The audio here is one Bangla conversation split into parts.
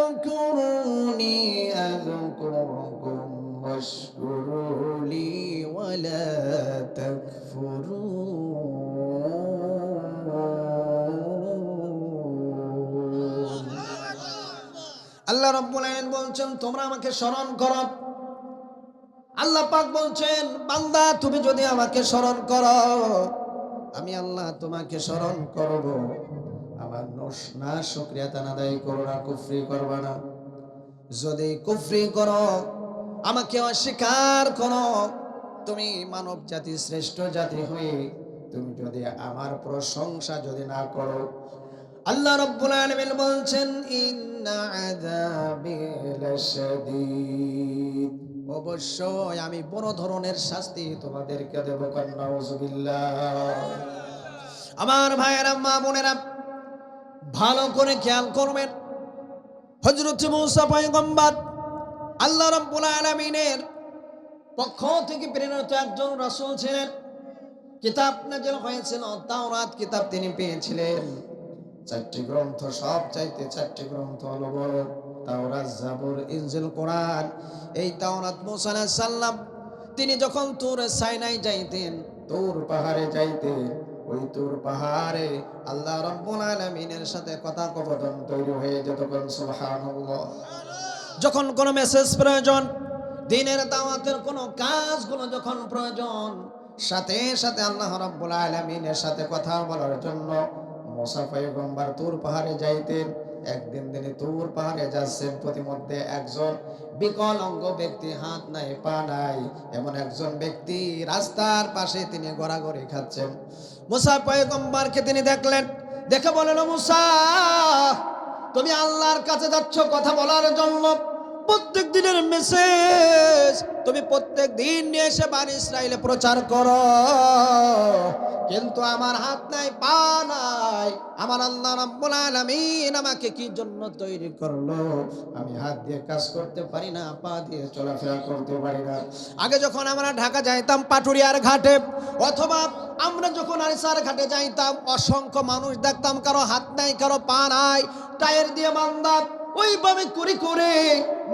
فاذكروني أذكركم واشكروا لي ولا تكفرون আল্লাহ রাব্বুল আলামিন বলছেন তোমরা আমাকে স্মরণ করো। আল্লাহ পাক বলছেন বান্দা তুমি যদি আমাকে স্মরণ করো আমি আল্লাহ তোমাকে স্মরণ করব। আমার না শুকরিয়া আদায় করো না, কুফরি করবা না। যদি কুফরি করো আমাকে অস্বীকার করো, তুমি মানব জাতি শ্রেষ্ঠ জাতি হয়ে তুমি যদি আমার প্রশংসা যদি না করো, আল্লাহ রাব্বুল আলামিন বলছেন ইন্না আযাবি লাশাদীদ, অবশ্যই আমি বড় ধরনের শাস্তি তোমাদেরকে দেব। নাউযুবিল্লাহ। আমার ভাইয়েরা মা বোনেরা ভালো করে খেয়াল করবেন, হযরত মূসা পয়গম্বর আল্লাহ রাব্বুল আলামিনের পক্ষ থেকে প্রেরিত একজন রাসূল ছিলেন। কিতাব নাযিল হয়েছিল, তাওরাত কিতাব তিনি পেয়েছিলেন। চারটি গ্রন্থ, সব চাইতে চারটি গ্রন্থ হলো বড়, তাওরাত, জাবুর, ইনজিল, কোরআন। এই তাওরাত মূসা আলাইহিস সালাম তিনি যখন তুর সাইনাই যাইতেন, তুর পাহাড়ে যাইতেন, ওই তুর পাহাড়ে আল্লাহ রাব্বুল আলামিনের সাথে কথোপকথন তৈরি হয়ে যেত। সুবহানাল্লাহ। যখন কোনো মেসেজ প্রয়োজন, দ্বীনের দাওয়াতের কোনো কাজগুলো যখন প্রয়োজন, সাথে সাথে আল্লাহ রাব্বুল আলামিনের সাথে কথা বলার জন্য মূসা পয়গম্বর তুর পাহাড়ে যাইতেন। একদিন তিনি তুর পাহাড়ে যাচ্ছেন, প্রতিমধ্যে একজন বিকলাঙ্গ ব্যক্তি, হাত নাই পা নাই, এমন একজন ব্যক্তি রাস্তার পাশে তিনি গড়াগড়ি খাচ্ছেন। মূসা পয়গম্বরকে তিনি দেখলেন, দেখে বলেন মূসা তুমি আল্লাহর কাছে যাচ্ছ কথা বলার জন্য, প্রত্যেক দিনের মেসেজ তুমি প্রত্যেক দিন নিয়ে এসে বনি ইসরাইলে প্রচার করো, কিন্তু আমার হাত নাই পা নাই। আমার আল্লাহ রাব্বুল আলামিন আমাকে কি জন্য তৈরি করলো? আমি হাত দিয়ে কাজ করতে পারি না, পা দিয়ে চলাফেরা করতে পারি না। আগে যখন আমরা ঢাকা যাইতাম পাটুরিয়ার ঘাটে, অথবা আমরা যখন আরিসার ঘাটে যাইতাম, অসংখ্য মানুষ দেখতাম, কারো হাত নাই, কারো পা নাই, টায়ার দিয়ে বান্দা ওইভাবে করে করে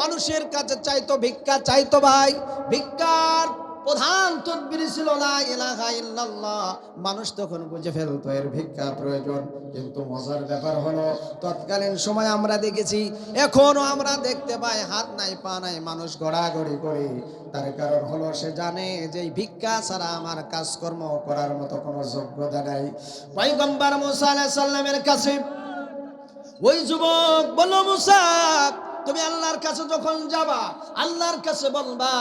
মানুষের কাছে চাইতো, ভিক্ষা চাইতো। ভাই, ভিক্ষার প্রধান তদবির ছিল লা ইলাহা ইল্লাল্লাহ। মানুষ তখন বুঝে ফেলতো এর ভিক্ষা প্রয়োজন। কিন্তু মজার ব্যাপার হলো তৎকালীন সময় আমরা দেখেছি, এখনো আমরা দেখতে পাই হাত নাই পা নাই মানুষ গড়াগড়ি করে। তার কারণ হলো সে জানে যে ভিক্ষা ছাড়া আমার কাজকর্ম করার মতো কোনো যোগ্যতা নাই। পয়গম্বর মূসা আলাইহিস সালামের কাছে ওই যুবক বলল, মূসা তুমি আল্লাহর কাছে যখন যাবা, আল্লাহর কাছে বলবা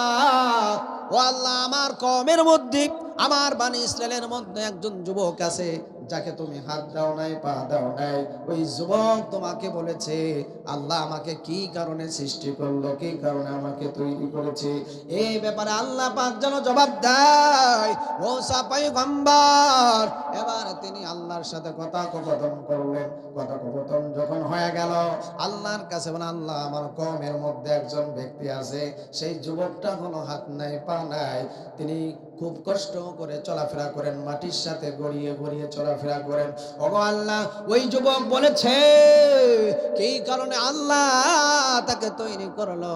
ও আল্লাহ আমার কওমের মধ্যে, আমার বনি ইসরাইলের মধ্যে একজন যুবক আছে যাকে তুমি হাত দাও নাই, পা দাও নাই। ওই যুবক তোমাকে বলেছে আল্লাহ আমাকে কি কারণে সৃষ্টি করলো, কি কারণে আমাকে তৈরি করেছে। এই ব্যাপারে আল্লাহ পাক যেন জবাব দেয়। মূসা পয়গম্বর এবার তিনি আল্লাহর সাথে কথোপকথন করলেন। কথোপকথন যখন হয়ে গেল, আল্লাহর কাছে বলেন আল্লাহ আমার কওমের মধ্যে একজন ব্যক্তি আছে, সেই যুবকটা হলো হাত নাই পা নাই, তিনি খুব কষ্ট করে চলাফেরা করেন, মাটির সাথে গড়িয়ে গড়িয়ে চলাফেরা করেন। ওগো আল্লাহ, ওই যুবক বলেছে কি কারণে আল্লাহ তাকে তৈরি করলো,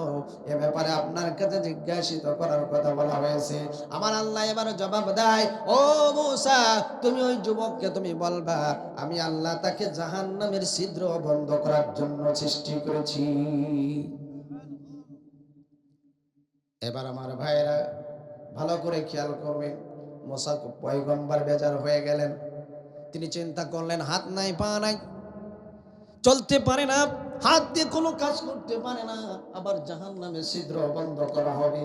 এ ব্যাপারে আপনার কাছে জিজ্ঞাসিত করার কথা বলা হয়েছে। আমার আল্লাহ এবার জবাব দেয়, ও মূসা তুমি ওই যুবককে তুমি বলবা আমি আল্লাহ তাকে জাহান্নামের ছিদ্র বন্ধ করার জন্য সৃষ্টি করেছি। এবার আমার ভাইরা ভালো করে খেয়াল করবেন, মূসা পয়গম্বর বেজার হয়ে গেলেন। তিনি চিন্তা করলেন হাত নাই পা নাই, চলতে পারে না, হাত দিয়ে কোনো কাজ করতে পারে না, আবার জাহান্নামে ছিদ্র বন্ধ করা হবে,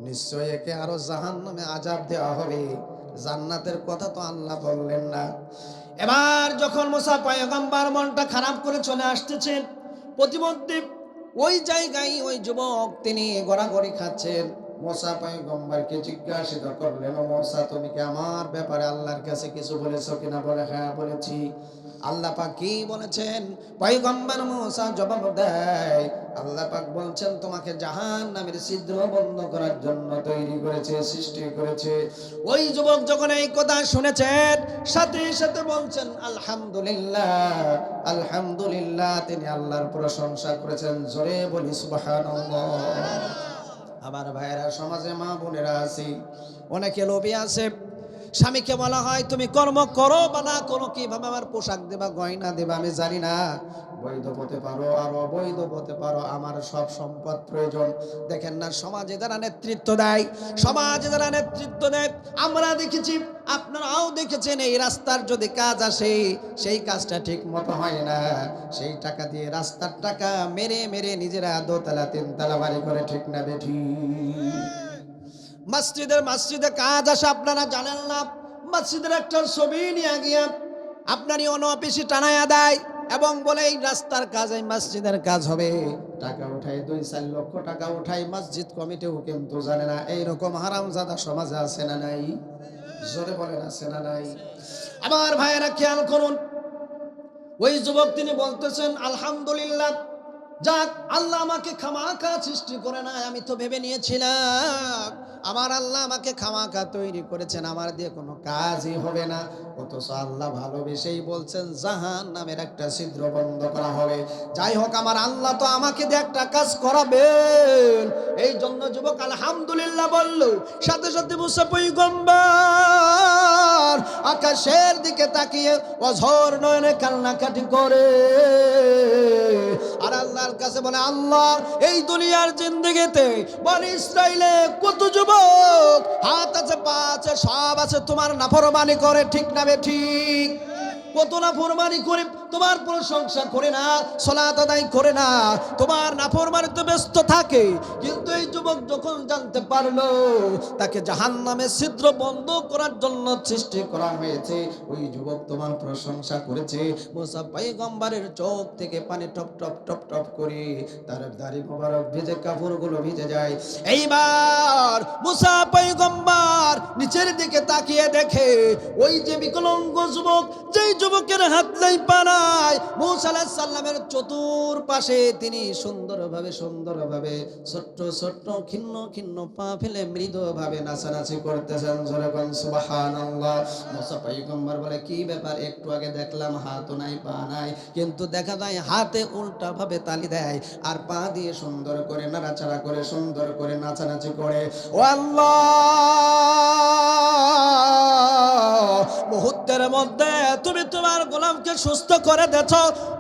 নিশ্চয়ই একে আরো জাহান্নামে আযাব দেওয়া হবে, জান্নাতের কথা তো আল্লাহ বললেন না। এবার যখন মূসা পয়গম্বর মনটা খারাপ করে চলে আসতেছেন, প্রতিমধ্যে ওই জায়গায় ওই যুবক তিনি গড়াগড়ি খাচ্ছেন, মুসা পয়গম্বরকে জিজ্ঞাসা করলেন, মুসা তুমি কি আমার ব্যাপারে আল্লাহর কাছে কিছু বলেছো কিনা? বলে হ্যাঁ বলেছি। আল্লাহ পাক কি বলেছেন? পয়গম্বর মুসা জবাব দেয়, আল্লাহ পাক বলছেন তোমাকে জাহান্নামের ছিদ্র বন্ধ করার জন্য তৈরি করেছে, সৃষ্টি করেছে। ওই যুবক যখন এই কথা শুনেছেন, সাথে সাথে বলছেন আলহামদুলিল্লাহ, আলহামদুলিল্লাহ। তিনি আল্লাহর প্রশংসা করেছেন। জোরে বলি সুবহানাল্লাহ। আমার ভাইয়েরা, সমাজে মা বোনেরা আছে, অনেকে লোভী আছে। স্বামীকে বলা হয় তুমি কর্ম করো বা না করো, কিভাবে আমার পোশাক দেবা, গয়না দেবা আমি জানি না, বৈধ হতে পারো আর অবৈধ হতে পারো, আমার সব সম্পদ প্রয়োজন। দেখেন না সমাজে যারা নেতৃত্ব দেয়, সমাজে যারা নেতৃত্ব দেয়, আমরা দেখেছি, আপনারাও দেখেছেন, এই রাস্তার যদি কাজ আসে সেই কাজটা ঠিক মতো হয় না, সেই টাকা দিয়ে রাস্তার টাকা মেরে মেরে নিজেরা দোতলা তিনতলা বাড়ি করে, ঠিক না বেঠি? মসজিদে কাজ আসে, আপনারা জানেন না, মসজিদের একটা ছবি নিয়ে গিয়ে আপনারই অনঅফিসে টানায়া দেয় এবং বলে এই রাস্তার কাজ, এই মসজিদের কাজ হবে, টাকা উঠাই 2-4 লক্ষ টাকা উঠাই, মসজিদ কমিটিও কিন্তু জানে না। এইরকম হারামজাদা সমাজে আছে না নাই? জোরে বলেন আছে না নাই? আমার ভাইয়েরা খেয়াল করুন, ওই যুবক তিনি বলতেছেন আলহামদুলিল্লাহ, যাক আল্লাহ আমাকে খামাখা সৃষ্টি করে না, আমি তো ভেবে নিয়েছিলাম আমার আল্লাহ আমাকে খামাখা তৈরি করেছেন, আমার দিয়ে কোনো কাজই হবে না, অথচ আল্লাহ ভালোবেসেই বলছেন জাহান্নামের একটা ছিদ্র বন্ধ করা হবে। যাই হোক, আমার আল্লাহ তো আমাকে দিয়ে একটা কাজ করাবেন, এই জন্য যুবক আলহামদুলিল্লাহ বলল। সাথে সাথে মুসা পয়গম্বর আকাশের দিকে তাকিয়ে অঝোর নয়নে কান্নাকাটি করে আর আল্লাহর কাছে বলে, আল্লাহ এই দুনিয়ার জিন্দেগিতে বনি ইসরাইলে কত যুবক হাত আছে, পা আছে, সব আছে, তোমার নাফরমানি করে, ঠিক না বেঠিক? কত নাফরমানি করে, তোমার প্রশংসা করে না, সালাত আদায় করে না, তোমার নাফরমানিতে ব্যস্ত থাকে। কিন্তু এই যুবক যখন জানতে পারলো তাকে জাহান্নামের ছিদ্র বন্ধ করার জন্য সৃষ্টি করা হয়েছে, ওই যুবক তোমার প্রশংসা করেছে। মুসা পয়গম্বরের চোখ থেকে পানি টপ টপ টপ টপ করে তার দাড়ি মোবারক ভিজে, কাপড়গুলো ভিজে যায়। এইবার মুসা পয়গম্বর নিচের দিকে তাকিয়ে দেখে ওই যে বিকলাঙ্গ যুবক, যেই যুবকের হাত নাই পা নাই, মুসা আলাইহিস সালামের চতুর্পাশে তিনি সুন্দরভাবে ছোট্ট ছোট্ট খিন্ন খিন্ন পা ফেলে মৃদুভাবে নাচানাচি করতেছেন। জোরে বলেন সুবহানাল্লাহ। মুসা পয়গম্বর বলে, কি ব্যাপার, একটু আগে দেখলাম হাত নাই পা নাই, কিন্তু দেখা যায় হাতে উল্টা ভাবে তালি দেয় আর পা দিয়ে সুন্দর করে নাড়াচাড়া করে, সুন্দর করে নাচানাচি করে। ও আল্লাহ, মুহূর্তের মধ্যে তুমি তোমার গোলামকে সুস্থ করে দেছ,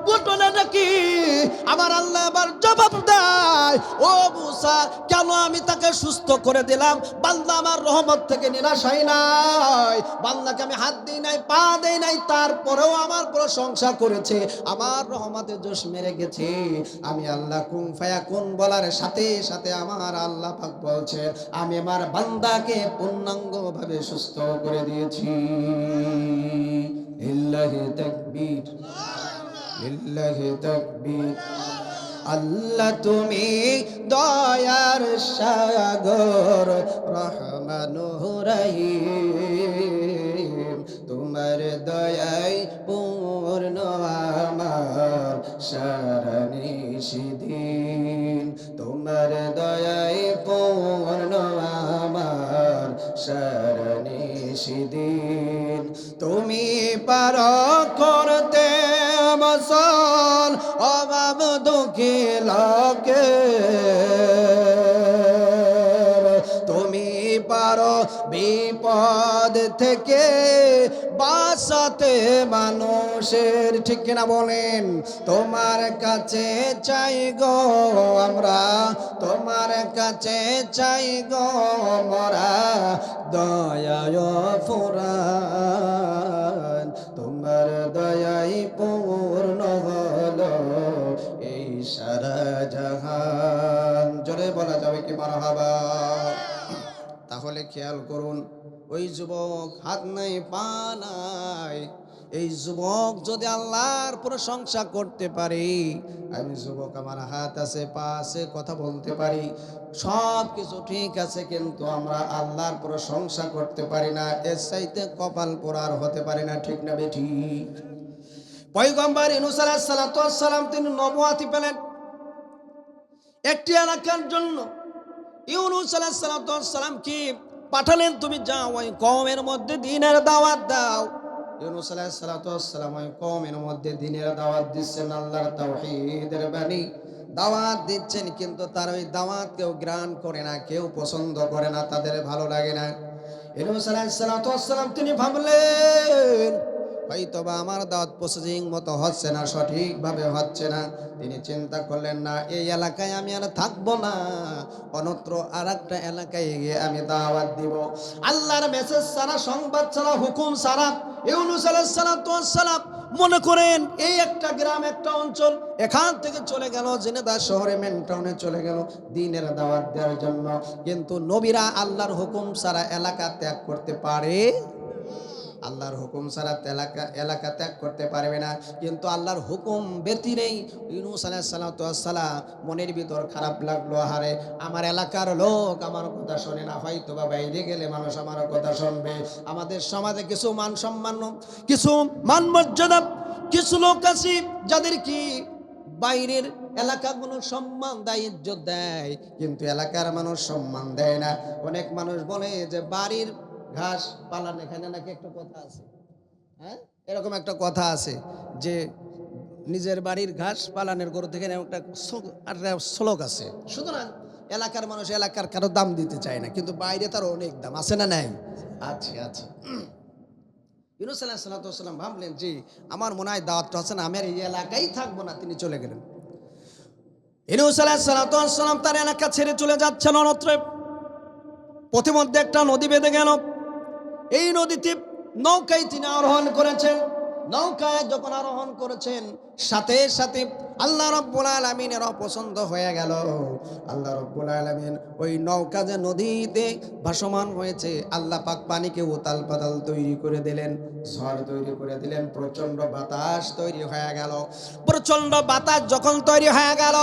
ঘটনা নাকি? আমার আল্লাহ আবার জবাব দেয়, ও মুসা, কেন আমি তাকে সুস্থ করে দিলাম? বান্দা আমার রহমত থেকে নিরাশ হয় নাই, বান্দাকে আমি হাত দিই নাই, পা দেই নাই, তারপরেও আমার প্রশংসা করেছে, আমার রহমতে জোশ মেরে গেছে। আমি আল্লাহ কুন ফায়াকুন বলার সাথে সাথে আমার আল্লাহ পাক বলছেন আমি আমার বান্দাকে পূর্ণাঙ্গভাবে সুস্থ করে দিয়েছি। লিল্লাহি তাকবীর, লিল্লাহি তাকবীর। আল্লাহ তুমি দয়ার সাগর, রহমানুর রহিম, তোমার দয়ায় পূর্ণ আমার সারা নিশিদিন, তোমার দয়ায় পূর্ণ আমার সারা নিশিদিন। তুমি পার করতে মসল অভাব দুঃখী লোকে, তুমি পারো বিপদ থেকে বাঁচাতে মানুষের, ঠিক কিনা বলেন? তোমার কাছে চাই গো আমরা, তোমার কাছে চাই গো মোরা, দয়ায় ফুরান, তোমার দয়াই পূর্ণ হলো এই সারা জাহান। জোরে বলা যাবে কি মারহাবা? তাহলে খেয়াল করুন, ওই যুবক হাত নাই পা নাই, এই যুবক যদি আল্লাহর প্রশংসা করতে পারে, আমি যুবক, আমার হাত আছে, পা আছে, কথা বলতে পারি, সব কিছু ঠিক আছে, কিন্তু আমরা আল্লাহর প্রশংসা করতে পারি না, এর চাইতে কপাল পোড়ার হতে পারে না। ঠিক না বেঠিক? পয়গম্বর ইউনূস আলাইহিস সালাতু ওয়াস সালাম তিনি নবুয়াতি পেলেন একটি এলাকার জন্য। ইউনূস আলাইহিস সালাতু ওয়াস সালাম কি পাঠালেন, তুমি যাও ওই কওমের মধ্যে দ্বীনের দাওয়াত দাও। ইউনূস আলাইহিস সালাতু ওয়াস সালাম ওই কওমের মধ্যে দ্বীনের দাওয়াত দিচ্ছেন, আল্লাহর তাওহীদের বাণী দাওয়াত দিচ্ছেন, কিন্তু তার ওই দাওয়াত কেউ গ্রহণ করে না, কেউ পছন্দ করে না, তাদের ভালো লাগে না। ইউনূস আলাইহিস সালাতু ওয়াস সালাম তিনি ভাবলেন, হয়তোবা আমার দাওয়াত প্রসেসিং মতো হচ্ছে না, সঠিকভাবে হচ্ছে না। তিনি চিন্তা করলেন, না, এই এলাকায় আমি আর থাকবো না, অন্যত্র আর একটা এলাকায় গিয়ে আমি দাওয়াত দিব। আল্লাহর মেসেজ ছাড়া, সংবাদ ছাড়া, হুকুম ছাড়া ইউনূস আলাইহিস সালাতু ওয়াস সালাম মনে করেন এই একটা গ্রাম, একটা অঞ্চল, এখান থেকে চলে গেল জেনেদা শহরে, মেন টাউনে চলে গেল দ্বীনের দাওয়াত দেওয়ার জন্য। কিন্তু নবীরা আল্লাহর হুকুম ছাড়া এলাকা ত্যাগ করতে পারে? আল্লাহর হুকুম ছাড়া এলাকা ত্যাগ করতে পারবে না। কিন্তু আল্লাহর হুকুম ব্যতিরেই ইউনূস আলাইহিস সালাতু ওয়াস সালাম মনের ভিতর খারাপ লাগলো, হারে আমার এলাকার লোক আমার কথা শোনে না, হয়তো বা বাইরে গেলে মানুষ আমার কথা শুনবে। আমাদের সমাজে কিছু মান সম্মান, কিছু মান মর্যাদা, কিছু লোক আছে যাদের কি বাইরের এলাকাগুলো সম্মান দেয়, ইজ্জত দেয়, কিন্তু এলাকার মানুষ সম্মান দেয় না। অনেক মানুষ বলে যে বাড়ির ঘাস পালান, এখানে নাকি একটা কথা আছে, হ্যাঁ, এরকম একটা কথা আছে যে নিজের বাড়ির ঘাস পালানের গরু থেকে একটা শ্লোক আছে। সুতরাং এলাকার মানুষ এলাকার কারো দাম দিতে চায় না, কিন্তু বাইরে তার অনেক দাম আছে না নাই? আছে, আছে। ইউনূস আলাইহিস সালাতু ওয়াস সালাম ভাবলেন যে আমার মনে হয় দাওয়াতটা হচ্ছে না, আমি আর এই এলাকায় থাকবো না। তিনি চলে গেলেন। ইউনূস আলাইহিস সালাতু ওয়াস সালাম তার এলাকা ছেড়ে চলে যাচ্ছেন অন্যত্র। পথিমধ্যে একটা নদী বেঁধে গেল। এই নদীতে নৌকায় তিনি আরোহণ করেছেন। নৌকায় যখন আরোহণ করেছেন, সাথে সাথে আল্লাহ রাব্বুল আলামিনের অপছন্দ হয়ে গেল। আল্লাহ রাব্বুল আলামিন ওই নৌকা যে নদীতে ভাসমান হয়েছে, আল্লাহ পাক পানিকে উতাল পাতাল তৈরি করে দিলেন, ঝড় তৈরি করে দিলেন, প্রচন্ড বাতাস তৈরি হয়ে গেল। প্রচন্ড বাতাস যখন তৈরি হয়ে গেল,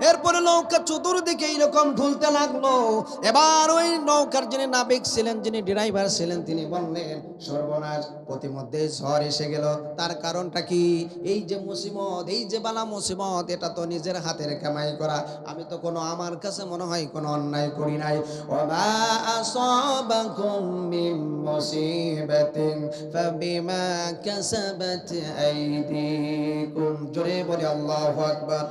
এরপরে নৌকা চতুর্দিকে এইরকম ঢুলতে লাগলো। এবার ওই নৌকার যিনি নাবিক ছিলেন, যিনি ড্রাইভার ছিলেন, তিনি বললেন, সর্বনাশ, প্রতিমধ্যে ঝড় এসে গেল। তার কারণটা কি? এই যে মুসিবত, এই যে বালা মুসিবত, এটা তো নিজের হাতের কামাই করা। আমি তো কোনো, আমার কাছে মনে হয় কোনো অন্যায় করি নাই। ওয়া আসাবাকুম মিন মুসিবাতিন ফাবিমা কাসাবাত আইদিকুম। জোরে বলি আল্লাহু আকবার।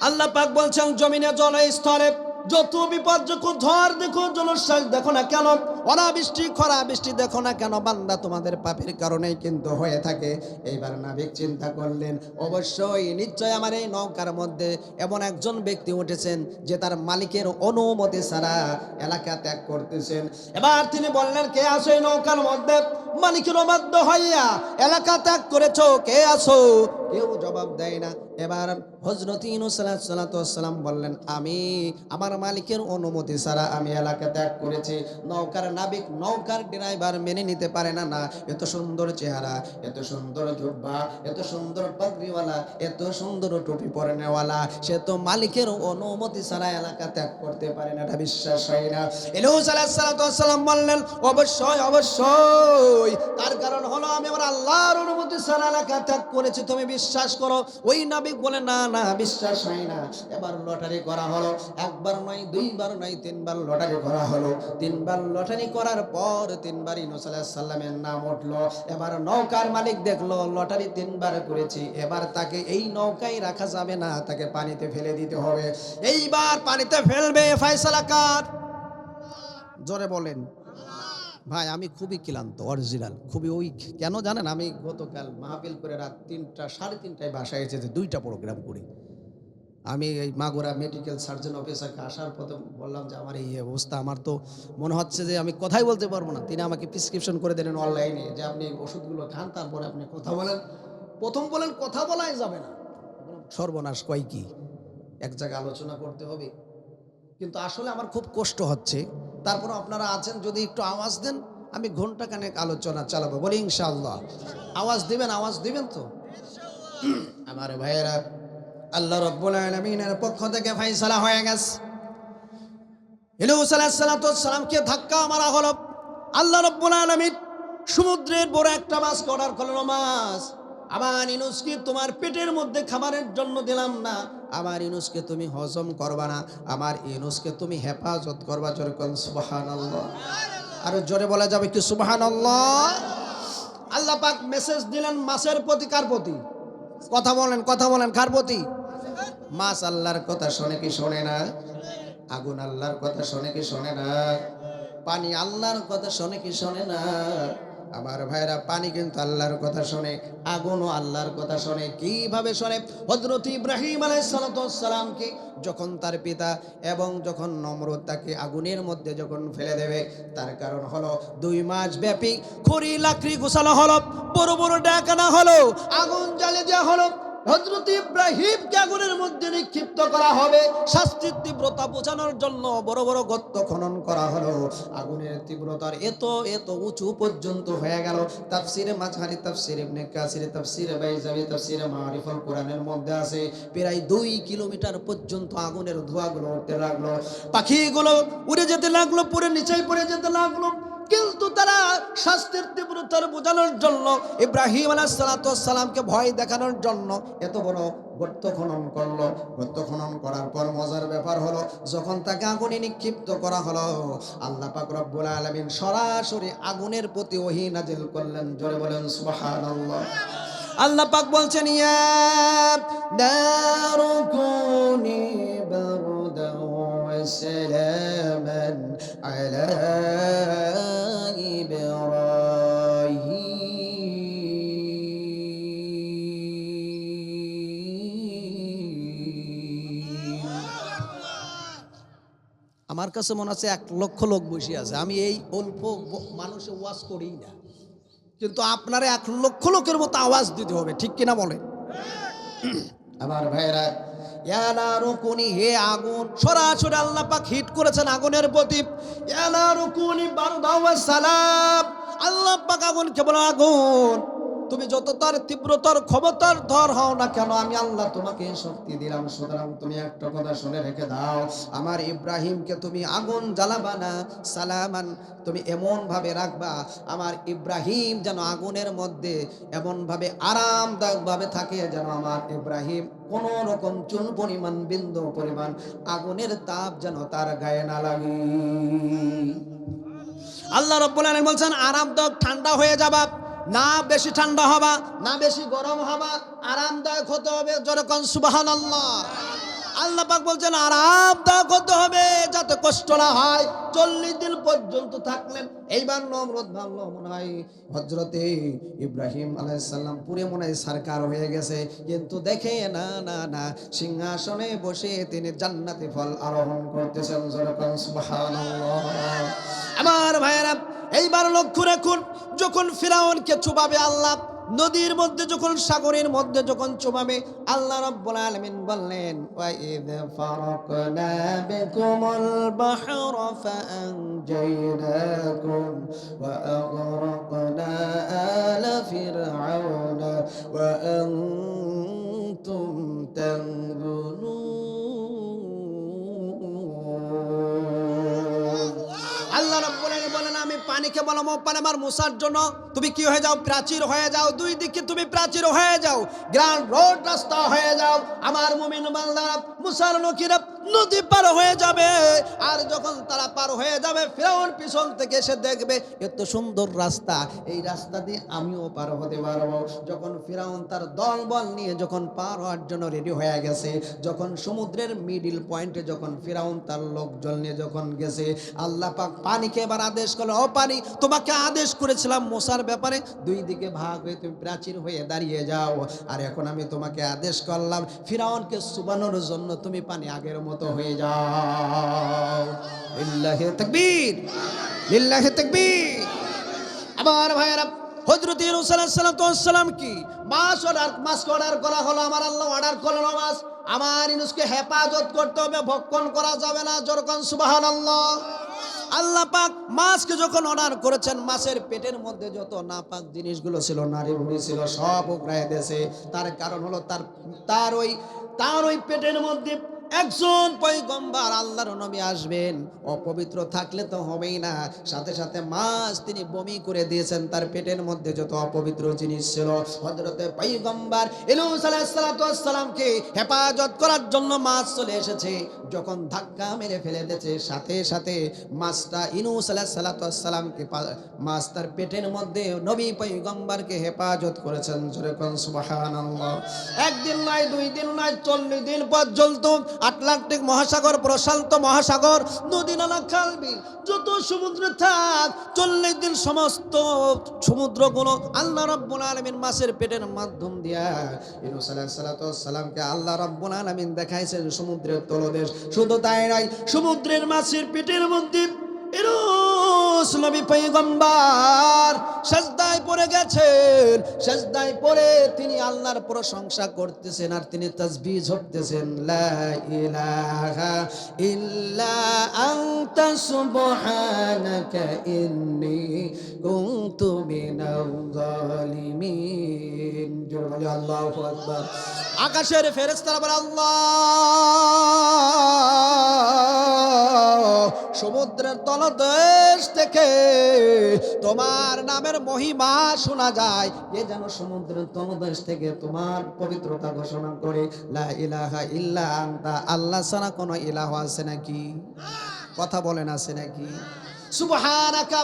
আল্লাহ পাক বলছেন, জমিনে জলে স্থলে যত বিপদ, যখন ঝড় দেখো, জলোচ্ছ্বাস দেখো না কেন, অনাবৃষ্টি খরা বৃষ্টি দেখো না কেন, বান্দা তোমাদের পাপের কারণেই কিন্তু হয়ে থাকে। এইবার নাবিক চিন্তা করলেন, অবশ্যই নিশ্চয় আমার এই নৌকার মধ্যে এমন একজন ব্যক্তি উঠেছেন যে তার মালিকের অনুমতি ছাড়া এলাকা ত্যাগ করতেছেন। এবার তিনি বললেন, কে আছো এই নৌকার মধ্যে? মালিকের অবাধ্য হইয়া এলাকা ত্যাগ করেছো, কে আছো? কেউ জবাব দেয় না। এবার হযরত ইউনূস আলাইহিস সালাতু ওয়াস সালাম বললেন, আমি আমার মালিকের অনুমতি ছাড়া আমি এলাকা ত্যাগ করেছি। নৌকার নাবিক, নৌকার ড্রাইভার মেনে নিতে পারে না, না, এত সুন্দর চেহারা, এত সুন্দর জুব্বা, এত সুন্দর পাগড়িওয়ালা, এত সুন্দর টুপি পরনেওয়ালা, সে তো মালিকের অনুমতি ছাড়া এলাকা ত্যাগ করতে পারে না, এটা বিশ্বাস হয় না। ইউনূস আলাইহিস সালাতু ওয়াস সালাম বললেন, অবশ্যই অবশ্যই, তার কারণ হলো আমি আমার আল্লাহর অনুমতি ছাড়া এলাকা ত্যাগ করেছি, তুমি বিশ্বাস করো। ওই নাবিক বলে, না না, বিশ্বাস হয় না। এবার লটারি করা হলো, একবার নয়, দুইবার নয়, তিনবার লটারি করা হলো। তিনবার লটারি করার পর তিনবার ইউনূস আলাইহিস সালামের নাম উঠলো। এবার নৌকার মালিক দেখলো লটারি তিনবার করেছি, এবার তাকে এই নৌকায় রাখা যাবে না, তাকে পানিতে ফেলে দিতে হবে। এইবার পানিতে ফেলবে, ফয়সালা কার? জোরে বলেন। ভাই, আমি খুবই ক্লান্ত, অরিজিনাল খুবই উইক। কেন জানেন? আমি গতকাল মাহফিল করে রাত 3টা, 3:30টায় বাসায় এসেছে, 2টা প্রোগ্রাম করি। আমি এই মাগুরা মেডিকেল সার্জন অফিসারকে আসার পথে বললাম যে আমার এই অবস্থা, আমার তো মনে হচ্ছে যে আমি কথাই বলতে পারবো না। তিনি আমাকে প্রেসক্রিপশন করে দিলেন অনলাইনে যে আপনি ওষুধগুলো খান, তারপরে আপনি কথা বলেন। প্রথম বলেন কথা বলাই যাবে না। সর্বনাশ, কয় কি এক জায়গায় আলোচনা করতে হবে। কিন্তু আসলে আমার খুব কষ্ট হচ্ছে। তারপর আপনারা আছেন, যদি একটু আওয়াজ দেন আমি ঘন্টাখানেক আলোচনা চালাবো, বলি ইনশাআল্লাহ। আওয়াজ দিবেন তো আমার ভাইয়েরা। আল্লাহ রাব্বুল আলামিনের পক্ষ থেকে ফয়সালা হয়ে গেছে। ইউনূস আলাইহিস সালামকে ধাক্কা মারা হলো। আল্লাহ রাব্বুল আলামিন সমুদ্রের বড় একটা মাছ অর্ডার করলো। মাছ, আমার ইউনূসকে তোমার পেটের মধ্যে খাবারের জন্য দিলাম না, আমার ইউনূসকে তুমি হজম করবা না, আমার ইউনূসকে তুমি হেফাজত করবা। জোরে কোন সুবহানাল্লাহ। আরো জোরে বলা যাবে কি সুবহানাল্লাহ। আল্লাহ পাক মেসেজ দিলেন মাছের প্রতি। কার প্রতি? কথা বলেন কার প্রতি? মাছ আল্লাহর কথা শোনে কি শোনে না? আগুন আল্লাহর কথা শোনে কি শোনে না? পানি আল্লাহর কথা শোনে কি শোনে না? আমার ভাইরা, পানি কিন্তু আল্লাহর কথা শোনে, আগুনও আল্লাহর কথা শোনে। কিভাবে শোনে? হযরত ইব্রাহিম আলাইহিস সালামকে যখন তার পিতা এবং যখন নমরুদ তাকে আগুনের মধ্যে যখন ফেলে দেবে, তার কারণ হলো 2 মাস ব্যাপী খড়ি লাকড়ি গোছানো হলো, বড় বড় ডাকানা হলো, আগুন জ্বালিয়ে দেওয়া হলো। হযরত ইব্রাহিমকে আগুনের মধ্যে নিক্ষিপ্ত করা হবে। শাস্তির তীব্রতা বোঝানোর জন্য বড় বড় গর্ত খনন করা হলো। আগুনের তীব্রতার এত উঁচু পর্যন্ত হয়ে গেল। তাফসিরে মাঝহারি, তাফসিরে ইবনে কাসির, তাফসিরে বাইজাবি, তাফসিরে মারিফুল কোরআনের মধ্যে আছে প্রায় 2 কিলোমিটার পর্যন্ত আগুনের ধোঁয়াগুলো উঠতে লাগলো। পাখিগুলো উড়ে যেতে লাগলো, পুরে নিচেই পড়ে যেতে লাগলো। কিন্তু তারা শাস্তির তীব্রতার বোঝানোর জন্য, ইব্রাহিম আলাইহিস সালামকে ভয় দেখানোর জন্য এত বড় গর্ত খনন করলো। গর্ত খনন করার পর মজার ব্যাপার হলো, যখন তাকে আগুনে নিক্ষিপ্ত করা হলো, আল্লাহ পাক রব্বুল আলামিন সরাসরি আগুনের প্রতি ওহী নাজিল করলেন। জোরে বলেন সুবহানাল্লাহ। আল্লাহ পাক বলছেন, ইয়া নারু কুনি বারদান ওয়া সালামান আলা আমার কাছে মনে আছে 1 লক্ষ লোক বসে আছে। আমি এই অল্প মানুষে ওয়াজ করি না, কিন্তু আপনারা 1 লক্ষ লোকের মতো আওয়াজ দিতে হবে, ঠিক কিনা বলেন? আমার ভাইরা, ইয়া নারু কুনি, হে আগুন, সরাসরি আল্লাহ পাক হিট করেছেন আগুনের প্রতি। ইয়া নারু কুনি বারদান ওয়া সালাম। আল্লাহ পাক আগুনকে বলে, আগুন তুমি যতটার তীব্রতর ক্ষমতার ধর হও না কেন, আমি আল্লাহ তোমাকে শক্তি দিলাম। সুতরাং তুমি একটা কথা শুনে রেখে দাও, আমার ইব্রাহিমকে তুমি আগুন জ্বালাবা না, সালামান তুমি এমন ভাবে রাখবা, আমার ইব্রাহিম যেন আগুনের মধ্যে এমন ভাবে আরামদায়ক ভাবে থাকে, যেন আমার ইব্রাহিম কোন রকম চুন পরিমাণ, বিন্দু পরিমাণ আগুনের তাপ যেন তার গায়ে না লাগে। আল্লাহ রাব্বুল আলামিন বলছেন, আরামদায়ক ঠান্ডা হয়ে যাবা, না বেশি ঠান্ডা হবা, না বেশি গরম হবা, আরামদায়ক হতে হবে। যেরকম সুবহানাল্লাহ। আল্লাহ পাক বলছেন আরামদায়ক হতে হবে, যাতে কষ্ট না হয়। 40 দিন পর্যন্ত থাকলেন। এইবার নমরুদ ভাবলো, মনে হয় হযরতে ইব্রাহিম আলাইহিস সালাম পুরে মনে হয় সরকার হয়ে গেছে, কিন্তু দেখে না না না, সিংহাসনে বসে তিনি জান্নাতি ফল আরোহণ করতেছেন। যেরকম সুবহানাল্লাহ। আমার ভাইয়েরা, এইবার লক্ষ্য রাখুন, যখন ফিরাউনকে চুবাবে আল্লাহ, নদীর মধ্যে যখন, সাগরের মধ্যে যখন চুবাবে, আল্লাহ রাব্বুল আলামিন বললেন, ওয়া ইয ফারাকনা বিকুমুল বাহরা ফাআনজাইনাকুম ওয়া আগরাকনা আলা ফিরআউনা ওয়া আনতুম তানজুরুন। আল্লাহ রাব্বুল আলামিন বলেন, আমি পানিকে বললাম, ও পানি আমার মুসার জন্য তুমি কি হয়ে যাও? প্রাচীর হয়ে যাও। 2 দিকে তুমি প্রাচীর হয়ে যাও, গ্রান্ড রোড রাস্তা হয়ে যাও। আমার মুমিন বান্দারা, মুসার লোকেরা নদী পার হয়ে যাবে। আর যখন তারা পার হয়ে যাবে, ফিরাউন পিছন থেকে এসে দেখবে এত সুন্দর রাস্তা, এই রাস্তা দিয়ে আমিও পার হতে পারবো। যখন ফিরাউন তার দলবল নিয়ে যখন পার হওয়ার জন্য রেডি হয়ে গেছে, যখন সমুদ্রের মিডিল পয়েন্টে যখন ফিরাউন তার লোকজন নিয়ে যখন গেছে, আল্লাহ পাক পানিকে এবার আদেশ করলো, ও পানি, তোমাকে আদেশ করেছিলাম মুসার ব্যাপারে 2 দিকে ভাগ হয়ে তুমি প্রাচীর হয়ে দাঁড়িয়ে যাও, আর এখন আমি তোমাকে আদেশ করলাম ফিরাউনকে চুবানোর জন্য তুমি পানি আগের মতো হয়ে যাও। লিল্লাহি তাকবীর, লিল্লাহি তাকবীর। আমার ভাইয়েরা, হযরত ইউনূস আলাইহিস সালাম কি মাছ অর্ডার করা হলো। আমার আল্লাহ অর্ডার করলো মাছ, আমার ইউনূসকে হেফাজত করতে হবে, ভক্ষণ করা যাবে না। যেরকম সুবহানাল্লাহ। আল্লাহ পাক মাছকে যখন অর্ডার করেছেন, মাছের পেটের মধ্যে যত নাপাক জিনিসগুলো ছিল, নারী ভুঁড়ি ছিল, সব উগড়ায় দিয়েছে। তার কারণ হলো তার ওই পেটের মধ্যে একজন পয়গম্বর আল্লাহর নবী আসবেন। অপবিত্র থাকলে তো হবেই না, সাথে সাথে মাছ তিনি বমি করে দিয়েছেন। তার পেটের মধ্যে যত অপবিত্র জিনিস ছিল, হযরতে পয়গম্বর ইউনূস আলাইহিস সালাতু ওয়াস সালামকে হেফাজত করার জন্য মাছ চলে এসেছে। যখন ধাক্কা মেরে ফেলে দিয়েছে, সাথে সাথে মাছটা ইউনূস আলাইহিস সালাতু ওয়াস সালামকে মাছ তার পেটের মধ্যে নবী পয়গম্বরকে হেফাজত করেছেন। জোরে কোন সুবহানাল্লাহ। একদিন নয়, দুই দিন নয়, 40 দিন পর্যন্ত আটলান্টিক মহাসাগর, প্রশান্ত মহাসাগর, নদী নালা, খাল বিল যত সমুদ্র থাক, 40 দিন সমস্ত সমুদ্রগুলো আল্লাহ রাব্বুল আলামিন মাছের পেটের মাধ্যম দিয়া ইউনূস আলাইহিস সালাতু ওয়াস সালামকে আল্লাহ রাব্বুল আলামিন দেখাইছেন সমুদ্রের তলদেশ। শুধু তাই নয়, সমুদ্রের মাছের পেটের মধ্যে ইউনূস নবী পয়গম্বর সিজদায় পড়ে গেছেন। সিজদায় পড়ে তিনি আল্লাহর প্রশংসা করতেছেন আর তিনি তাসবিহ ঝরতেছেন, লা ইলাহা ইল্লা আনতা সুবহানাকা ইন্নী কুনতু মিনাল জালিমিন। জোরে আল্লাহু আকবার। আকাশের ফেরেশতারা বলে আল্লাহ। সমুদ্রের তলদেশ থেকে তোমার নামের মহিমা শোনা যায়। এ যেন সমুদ্রের তলদেশ থেকে তোমার পবিত্রতা ঘোষণা করে, লা ইলাহা ইল্লা আনতা, আল্লাহ ছাড়া কোনো ইলাহ আছে নাকি? কথা বলেন, আছে নাকি? সুবহানাকা,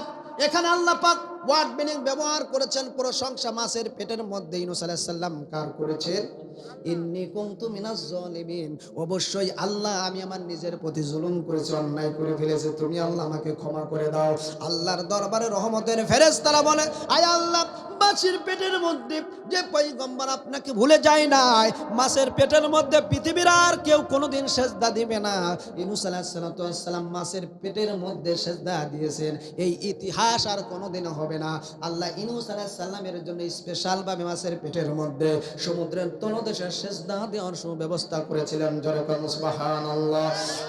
এখানে আল্লাহ পাক ওয়ার্ড মিনিং ব্যবহার করেছেন প্রশংসা। মাছের পেটের মধ্যে ইউনূস আলাইহিস সালাম কার করেছেন? ইন্নী কুনতু মিনাজ জালিমিন, অবশ্যই আল্লাহ আমি আমার নিজের প্রতি জুলুম করেছি, অন্যায় করে ফেলেছি, তুমি আল্লাহ আমাকে ক্ষমা করে দাও। আল্লাহর দরবারে রহমতের ফেরেশতারা বলে, আয় আল্লাহ, মাছের পেটের মধ্যে যে পয়গম্বর আপনাকে ভুলে যায় নাই, মাছের পেটের মধ্যে পৃথিবীর আর কেউ কোনোদিন সেজদা দিবে না। ইউনূস আলাইহিস সালাম মাছের পেটের মধ্যে সেজদা দিয়েছেন, এই ইতিহাস আর কোনোদিন হবে না। আল্লাহ ইউনূস আলাইহিস সালামের জন্য স্পেশাল ভাবে মাছের পেটের মধ্যে সমুদ্রের তলদেশে সেজদা দেওয়ার সুব্যবস্থা করেছিলেন। জোরে কোন সুবহানাল্লাহ।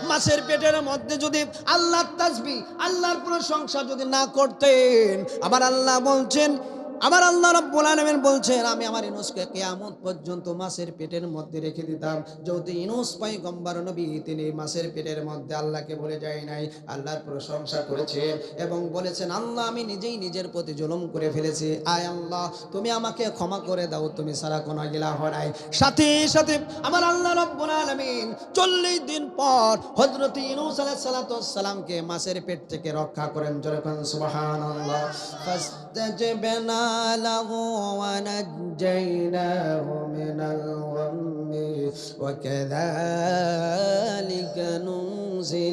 মাছের পেটের মধ্যে যদি আল্লাহর তাসবিহ, আল্লাহর প্রশংসা যদি না করতেন, আবার আল্লাহ বলছেন, আমার আল্লাহ রাব্বুল আলামিন বলছেন, আমি আমার ইউনূসকে কিয়ামত পর্যন্ত মাছের পেটের মধ্যে রেখে দিতাম। যদি ইউনূস পয়গম্বর নবী তিনি মাছের পেটের মধ্যে আল্লাহকে বলে যায় নাই, আল্লাহর প্রশংসা করেছেন এবং বলেছেন, আল্লাহ আমি নিজেই নিজের প্রতি জুলুম করে ফেলেছি, আয় আল্লাহ তুমি আমাকে ক্ষমা করে দাও, তুমি ছাড়া কোনো ইলাহ নাই। সাথে সাথে আমার আল্লাহ রাব্বুল আলামিন 40 দিন পর হযরত ইউনূস আলাইহিস সালাতু ওয়াস সালামকে মাছের পেট থেকে রক্ষা করেন। জোরে বলেন সুবহানাল্লাহ। ফাস্তাজবানা له ونجيناه من الغم وكذلك ننجي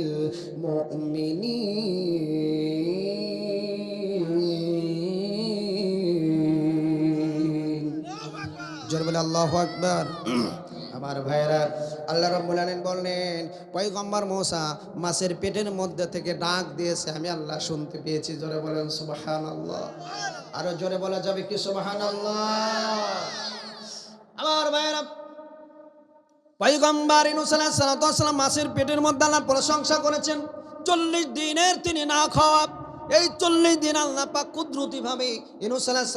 المؤمنين। জোরে বলে আল্লাহু আকবার। আমার ভাইরা, আল্লাহ রাব্বুল আলামিন বললেন, পয়গম্বর মূসা মাছের পেটের মধ্যে থেকে ডাক দিয়েছে, আমি আল্লাহ শুনতে পেয়েছি। জোরে বলেন সুবহানাল্লাহ। আরো জোরে বলা যাবে কি সুবহানাল্লাহ? আমার ভাইরা, পয়গম্বর ইউনূস আলাইহিস সালাম মাছের পেটের মধ্যে আল্লাহর প্রশংসা করেছেন। 40 দিনের তিনি না খাওয়া। এই 40 দিন আল্লাহ পাক কুদরতি ভাবে ইউনূস আলাইহিস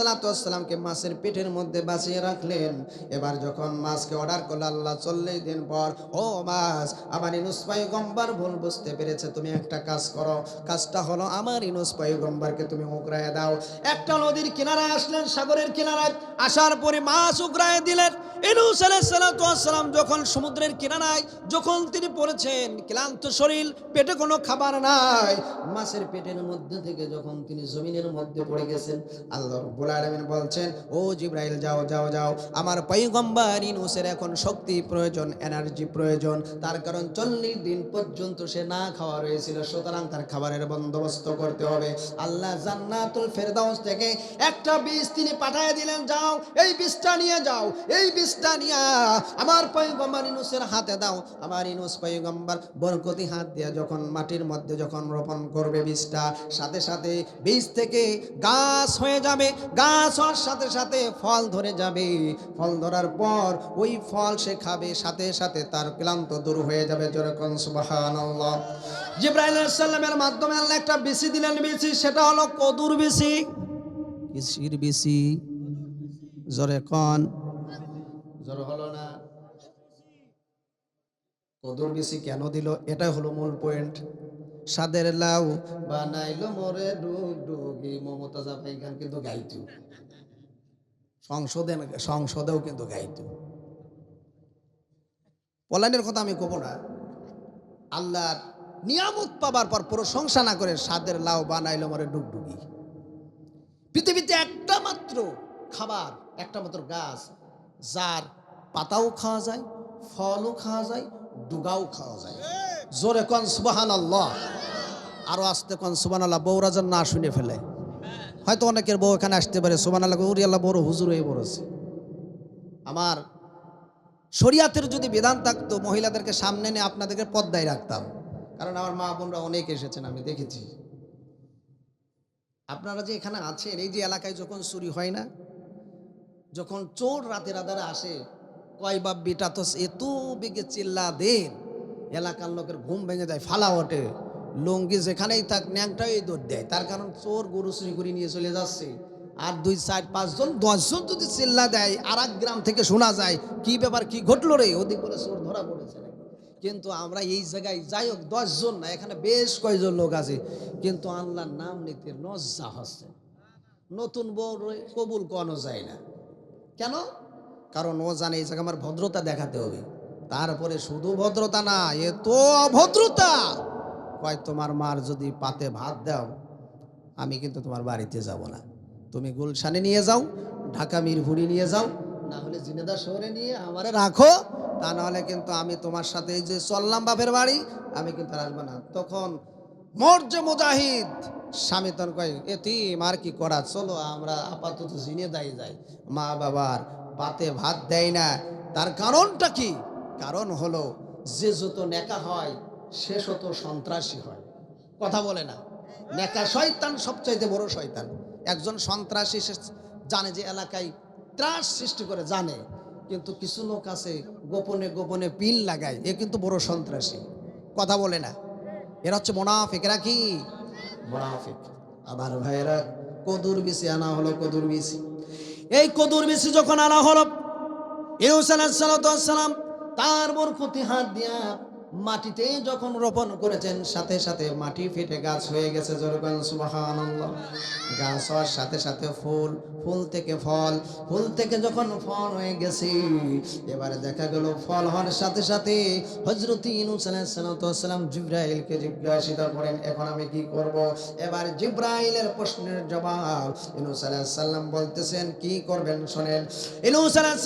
সালামকে মাছের পেটের মধ্যে বাঁচিয়ে রাখলেন। এবার যখন মাছকে অর্ডার করলো আল্লাহ 40 দিন পর, ও মাছ, আমার ইউনূস পয়গম্বর ভুল বুঝতে পেরেছে, তুমি একটা কাজ করো। কাজটা হলো আমার ইউনূস পয়গম্বরকে তুমি উগরায় দাও। একটা নদীর কিনারায় আসলেন, সাগরের কিনারায় আসার পরে মাছ উগরায় দিলেন। ইউনূস আলাইহিস সালাম যখন সমুদ্রের কিনারায় যখন তিনি পড়েছেন, ক্লান্ত শরীর, পেটে কোনো খাবার নাই, মাছের পেটের মধ্যে থেকে যখন তিনি জমিনের মধ্যে পড়ে গেছেন, আল্লাহ রাব্বুল আলামিন বলছেন, ও জিবরাইল যাও যাও যাও, আমার পয়গম্বর ইউনূসের এখন শক্তি প্রয়োজন, এনার্জি প্রয়োজন। তার কারণ 40 দিন পর্যন্ত সে না খাওয়া রয়েছিল, সুতরাং তার খাবারের বন্দোবস্ত করতে হবে। আল্লাহ জান্নাতুল ফেরদাউস থেকে একটা বীজ তিনি পাঠিয়ে দিলেন, যাও এই বীজটা নিয়ে যাও, এই বীজ বীজটা নিয়া আমার পয়গম্বর ইউনূসের হাতে দাও। আমার ইউনূস পয়গম্বর বরকতি হাত দিয়া যখন মাটির মধ্যে যখন রোপণ করবে বীজটা, সাথে সাথে বীজ থেকে গাছ হয়ে যাবে। গাছ হওয়ার সাথে সাথে ফল ধরে যাবে। ফল ধরার পর ওই ফল সে খাবে, সাথে সাথে তার ক্লান্ত দূর হয়ে যাবে। যেরকম সুবহানাল্লাহ। জিবরাইল আলাইহিস সালামের মাধ্যমে আল্লাহ একটা বিসি দিলেন, বিসি সেটা হলো কদুর বিসি। কিসির বিসি? জোরে কোন, জোরে হলো না। কদুর বিসি কেন দিল, এটা হলো মূল পয়েন্ট। সাদের লাউ বানাইলো মোরে ডুগডুগি, মমতাজ আপাই গান কিন্তু গাইতো, সংসদেও কিন্তু গাইতো। পলায়নের কথা আমি কব না। আল্লাহর নিয়ামত পাবার পর প্রশংসা না করে সাদের লাউ বানাইলো মোরে ডুগডুগি। পৃথিবীতে একটা মাত্র খাবার, একটা মাত্র গাছ যার পাতাও খাওয়া যায়, ফলও খাওয়া যায়, ডুগাও খাওয়া যায়। জোরে কোন সুবহানাল্লাহ। আরো আস্তে কোন সুবহানাল্লাহ। বউরা যেন না শুনে ফেলে। হয়তো অনেকের বউ এখানে আসতে পারে, সুবহানাল্লাহ উরি আল্লাহ বড় হুজুর হয়ে বলেছে। আমার শরিয়াতের যদি বিধান থাকতো, মহিলাদেরকে সামনে নিয়ে আপনাদেরকে পর্দায় রাখতাম। কারণ আমার মা বোনরা অনেক এসেছেন, আমি দেখেছি। আপনারা যে এখানে আছেন, এই যে এলাকায় যখন চুরি হয় না, যখন চোর রাতের আধারে আসে, কয় বাপ বেটা তো এত বেগে চিল্লা দেন, এলাকার লোকের ঘুম ভেঙে যায়, ফালা ওঠে, লুঙ্গি যেখানেই থাক ন্যাংটাই দৌড় দেয়। তার কারণ চোর গরু চুরি করে নিয়ে চলে যাচ্ছে। আর 2, 4, 5 জন 10 জন যদি চিল্লা দেয়, আর এক গ্রাম থেকে শোনা যায় কি ব্যাপার, কি ঘটলো রে, ওদিক বলে চোর ধরা পড়েছে। কিন্তু আমরা এই জায়গায় যাই হোক 10 জন না, এখানে বেশ কয়েকজন লোক আছে, কিন্তু আল্লাহর নাম নিতে লজ্জা হচ্ছে। নতুন বউ কবুল করানো যায় না। কেন? কারণ ও জানে এই জায়গায় আমার ভদ্রতা দেখাতে হবে। তারপরে শুধু ভদ্রতা না, এ তো অভদ্রতা। কয় তোমার মার যদি পাতে ভাত দাও, আমি কিন্তু তোমার বাড়িতে যাব না। তুমি গুলশানে নিয়ে যাও, ঢাকা মিরপুরি নিয়ে যাও, না হলে জিনেদা শহরে নিয়ে আমারে রাখো, তা নাহলে কিন্তু আমি তোমার সাথে এই যে চললাম বাপের বাড়ি, আমি কিন্তু আসবো না। তখন মর্জে মুজাহিদ স্বামী তখন কয় এতিম আর কি করা, চলো আমরা আপাতত জিনেদাই যাই। মা বাবার পাতে ভাত দেয় না। তার কারণটা কি? কারণ হলো যে যত নেকা হয় সে শত সন্ত্রাসী হয়। কথা বলে না? নেকা শয়তান সবচাইতে বড় শয়তান। একজন সন্ত্রাসী সে জানে যে এলাকায় ত্রাস সৃষ্টি করে, জানে, কিন্তু কিছু লোক আছে গোপনে গোপনে পিন লাগায়, এ কিন্তু বড় সন্ত্রাসী। কথা বলে না? এরা হচ্ছে মুনাফিক। এরা কি? মুনাফিক। আবার ভাইরা, কদুর বিচি আনা হলো, কদুর বিচি। এই কদুর বিচি যখন আনা হলো, ইউনূস আলাইহিস সালাম তার বরকতি হাত দিয়া মাটিতে যখন রোপণ করেছেন, সাথে সাথে মাটি ফেটে গাছ হয়ে গেছে। যেরকম সুবহানাল্লাহ। গাছ হওয়ার সাথে সাথে ফুল, ফুল থেকে ফল, ফুল থেকে যখন ফল হয়ে গেছে, এবারে দেখা গেল ফল হওয়ার সাথে সাথে হযরত ইউনূস আলাইহিস সালাম জিবরাইলকে জিজ্ঞাসা করেন, এখন আমি কি করব? এবার জিবরাইলের প্রশ্নের জবাব ইউনূস আলাইহিস সালাম বলতেছেন, কি করবেন শোনেন। ইউনূস আলাইহিস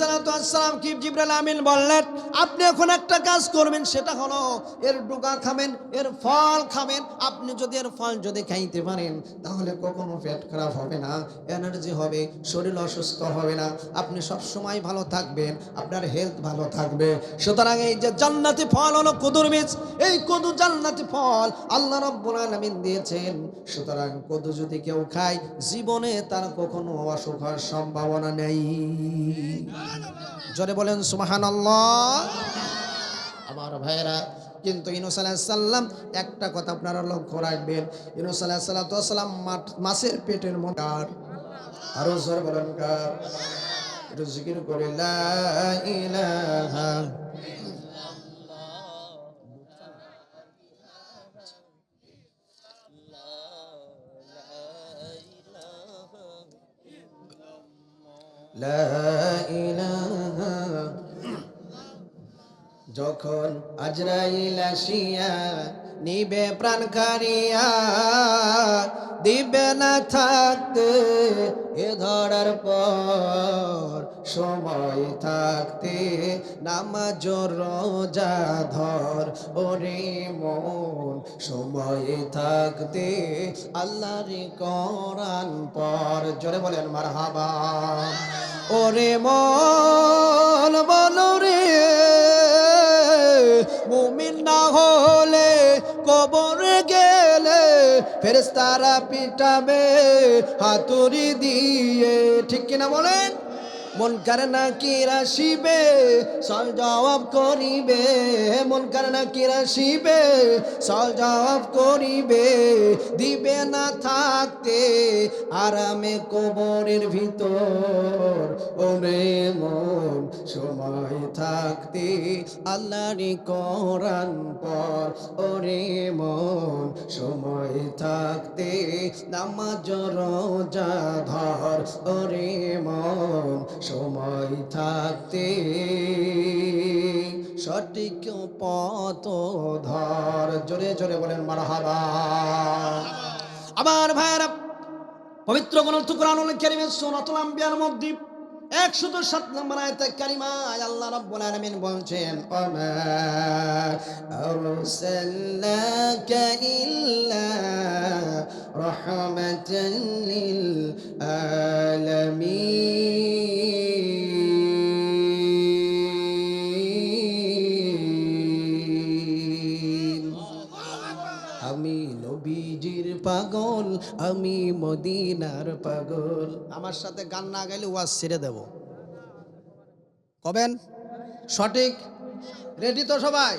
সালাম কি জিবরাইল আমিন বললেন, আপনি এখন একটা কাজ করবেন, সেটা হলো এর ডুগা খাবেন, এর ফল খাবেন। আপনি যদি এর ফল যদি খাইতে পারেন, তাহলে কখনো পেট খারাপ হবে না, এনার্জি হবে, শরীর অসুস্থ হবে না, আপনি সব সময় ভালো থাকবেন, আপনার হেলথ ভালো থাকবে। সুতরাং এই যে জান্নাতি ফল হলো কদুর বীজ, এই কদু জান্নাতি ফল আল্লাহ রাব্বুল আলামিন দিয়েছেন। সুতরাং কদু যদি কেউ খায়, জীবনে তার কখনো অসুখ হওয়ার সম্ভাবনা নেই। জোরে বলেন সুবহানাল্লাহ। আমার ভাইরা, কিন্তু ইউনূস আলাইহিস সালাম একটা কথা আপনারা লক্ষ্য রাখবেন, ইউনূস আলাইহিস সালাম মাছের পেটের মধ্যে, আরো জোরে বলেন কার, একটু জিকির করে লা ইলাহা লা ইলাহা। যখন আজরাইল আসিয়া নিবে প্রাণ কারিয়া, দিবে না থাকতে এ ধরার পর, সময় থাকতে নামাজ রোজা ধর ওরে মন, সময় থাকতে আল্লাহর কোরআন পড়। জোরে বলেন মারহাবা। ওরে মন বলো রে, মুমিন না হলে কবরে গেলে ফেরেশতারা পিটাবে হাতুড়ি দিয়ে, ঠিক কিনা বলেন? মুনকার নাকির আসিবে সল জবাব করিবে, মুনকার নাকির আসিবে সল জবাব করিবে, দিবে না থাকতে আরামে কবরের ভিতর। ওরে মন সময় থাকতে আল্লাহর কোরআন পড়, ওরে মন সময় থাকতে নামাজ রোজা ধর, ওরে মন সময় থাকতে সঠিক পথ ধর। জোরে জোরে বলেন মারহাবা। আমার ভাইরা, পবিত্র গ্রন্থ কুরআনুল কারীমের সূরাতুল আম্বিয়ার মধ্যে 107 নম্বর আয়াতে কারিমায় আল্লাহ রাব্বুল আলামিন বলছেন, ওমা আরসালনাকা ইল্লা রাহমাতাল লিল আলামিন। আমি নবীজির পাগল, আমি মদিনার পাগল। আমার সাথে গান না গাইলে ওয়াজ ছেড়ে দেব, কবেন? সঠিক? রেডি তো সবাই?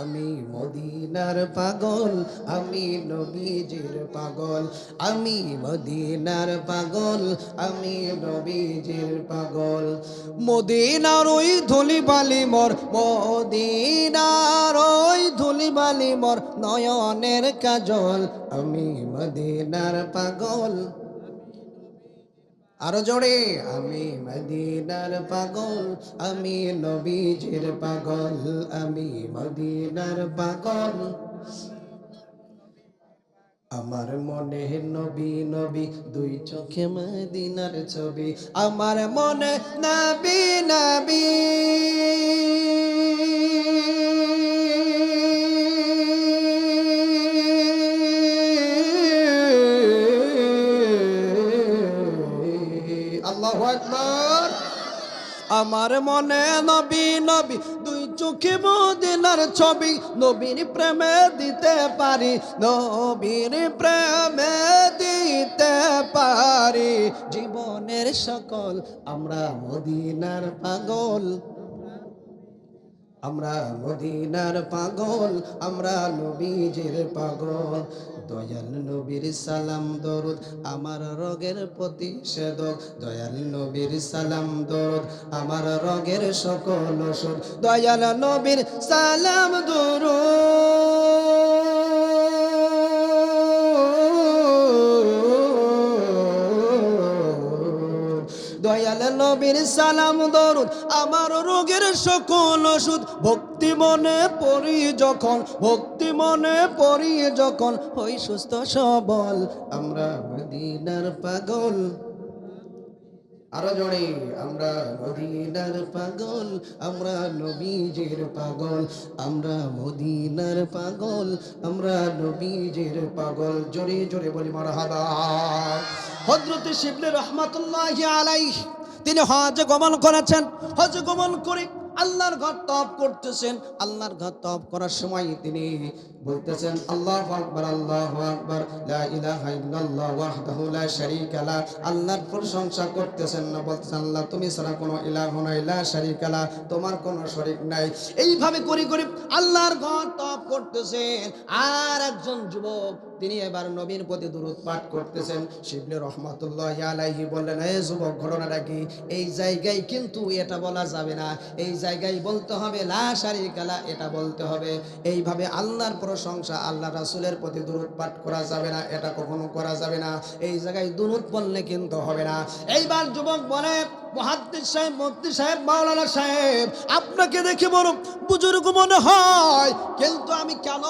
আমি মদিনার পাগল, আমি নবীজির পাগল, আমি মদিনার পাগল, আমি নবীজির পাগল। মদিনার ওই ধুলি বালি মোর, মদিনার ওই ধুলি বালি মোর নয়নের কাজল, আমি মদিনার পাগল। আরো জোরে, আমি মদিনার পাগল, আমি নবীজির পাগল, আমি মদিনার পাগল। আমার মনে নবী নবী, দুই চোখে মদিনার ছবি, আমার মনে নবী নবী, আল্লাহু আকবার। আমার মনে নবী নবী, দুই চোখে মদিনার ছবি, নবীর প্রেমে দিতে পারি, নবীর প্রেমে দিতে পারি জীবনের সকল। আমরা মদিনার পাগল, আমরা মদিনার পাগল, আমরা নবীজির পাগল। দয়াল নবীর সালাম দরুদ আমার রোগের প্রতিষেধক, দয়াল নবীর সালাম দরুদ আমার রোগের সকল ওষুধ, দয়াল নবীর সালাম দরুদ, দয়াল নবীর সালাম দরুদ আমার রোগের সকল ওষুধ। ভক্তি মনে পড়ি যখন, ভক্তি মনে পড়ি যখন হই সুস্থ সবল। আমরা মদিনার পাগল, আরো জোরে, আমরা মদিনার পাগল, আমরা নবীজির পাগল, আমরা মদিনার পাগল, আমরা নবীজির পাগল। জোরে জোরে বলি মারহাবা। হযরত শিবলি রহমাতুল্লাহি আলাইহি তিনি হজ গমন করেছেন। হজ গমন করে আল্লাহর ঘর তওয়াফ করতেছেন। আল্লাহর ঘর তওয়াফ করার সময় তিনি বলতেছেন আল্লাহু আকবার, আল্লাহু আকবার, লা ইলাহা ইল্লাল্লাহ ওয়াহদাহু লা শারীকা লা। আল্লাহর প্রশংসা করতেছেন না, বলতেছেন আল্লাহ তুমি ছাড়া কোনো ইলাহু নাই, লা শারীকা লা, তোমার কোনো শরীক নাই। এইভাবে করে করে আল্লাহর ঘর তওয়াফ করতেছেন। আর একজন যুবক তিনি এবার নবীর প্রতি দুরূদ পাঠ করতেছেন। শিবলি রহমাতুল্লাহি আলাইহি বললেন, এই যুবক ঘটনাটা কি? এই জায়গায় কিন্তু এটা বলা যাবে না, এই জায়গায় বলতে হবে লা শারীকা লা, এটা বলতে হবে। এইভাবে আল্লাহর প্রশংসা, আল্লাহ রাসূলের প্রতি দুরূদ পাঠ করা যাবে না, এটা কখনো করা যাবে না। এই জায়গায় দুরূদ বললে কিন্তু হবে না। এইবার যুবক বলে, মুহাদ্দিস সাহেব, মুফতি সাহেব, মাওলানা সাহেব, আপনাকে দেখে বড় বুজুর্গ মনে হয়, কিন্তু আমি কেন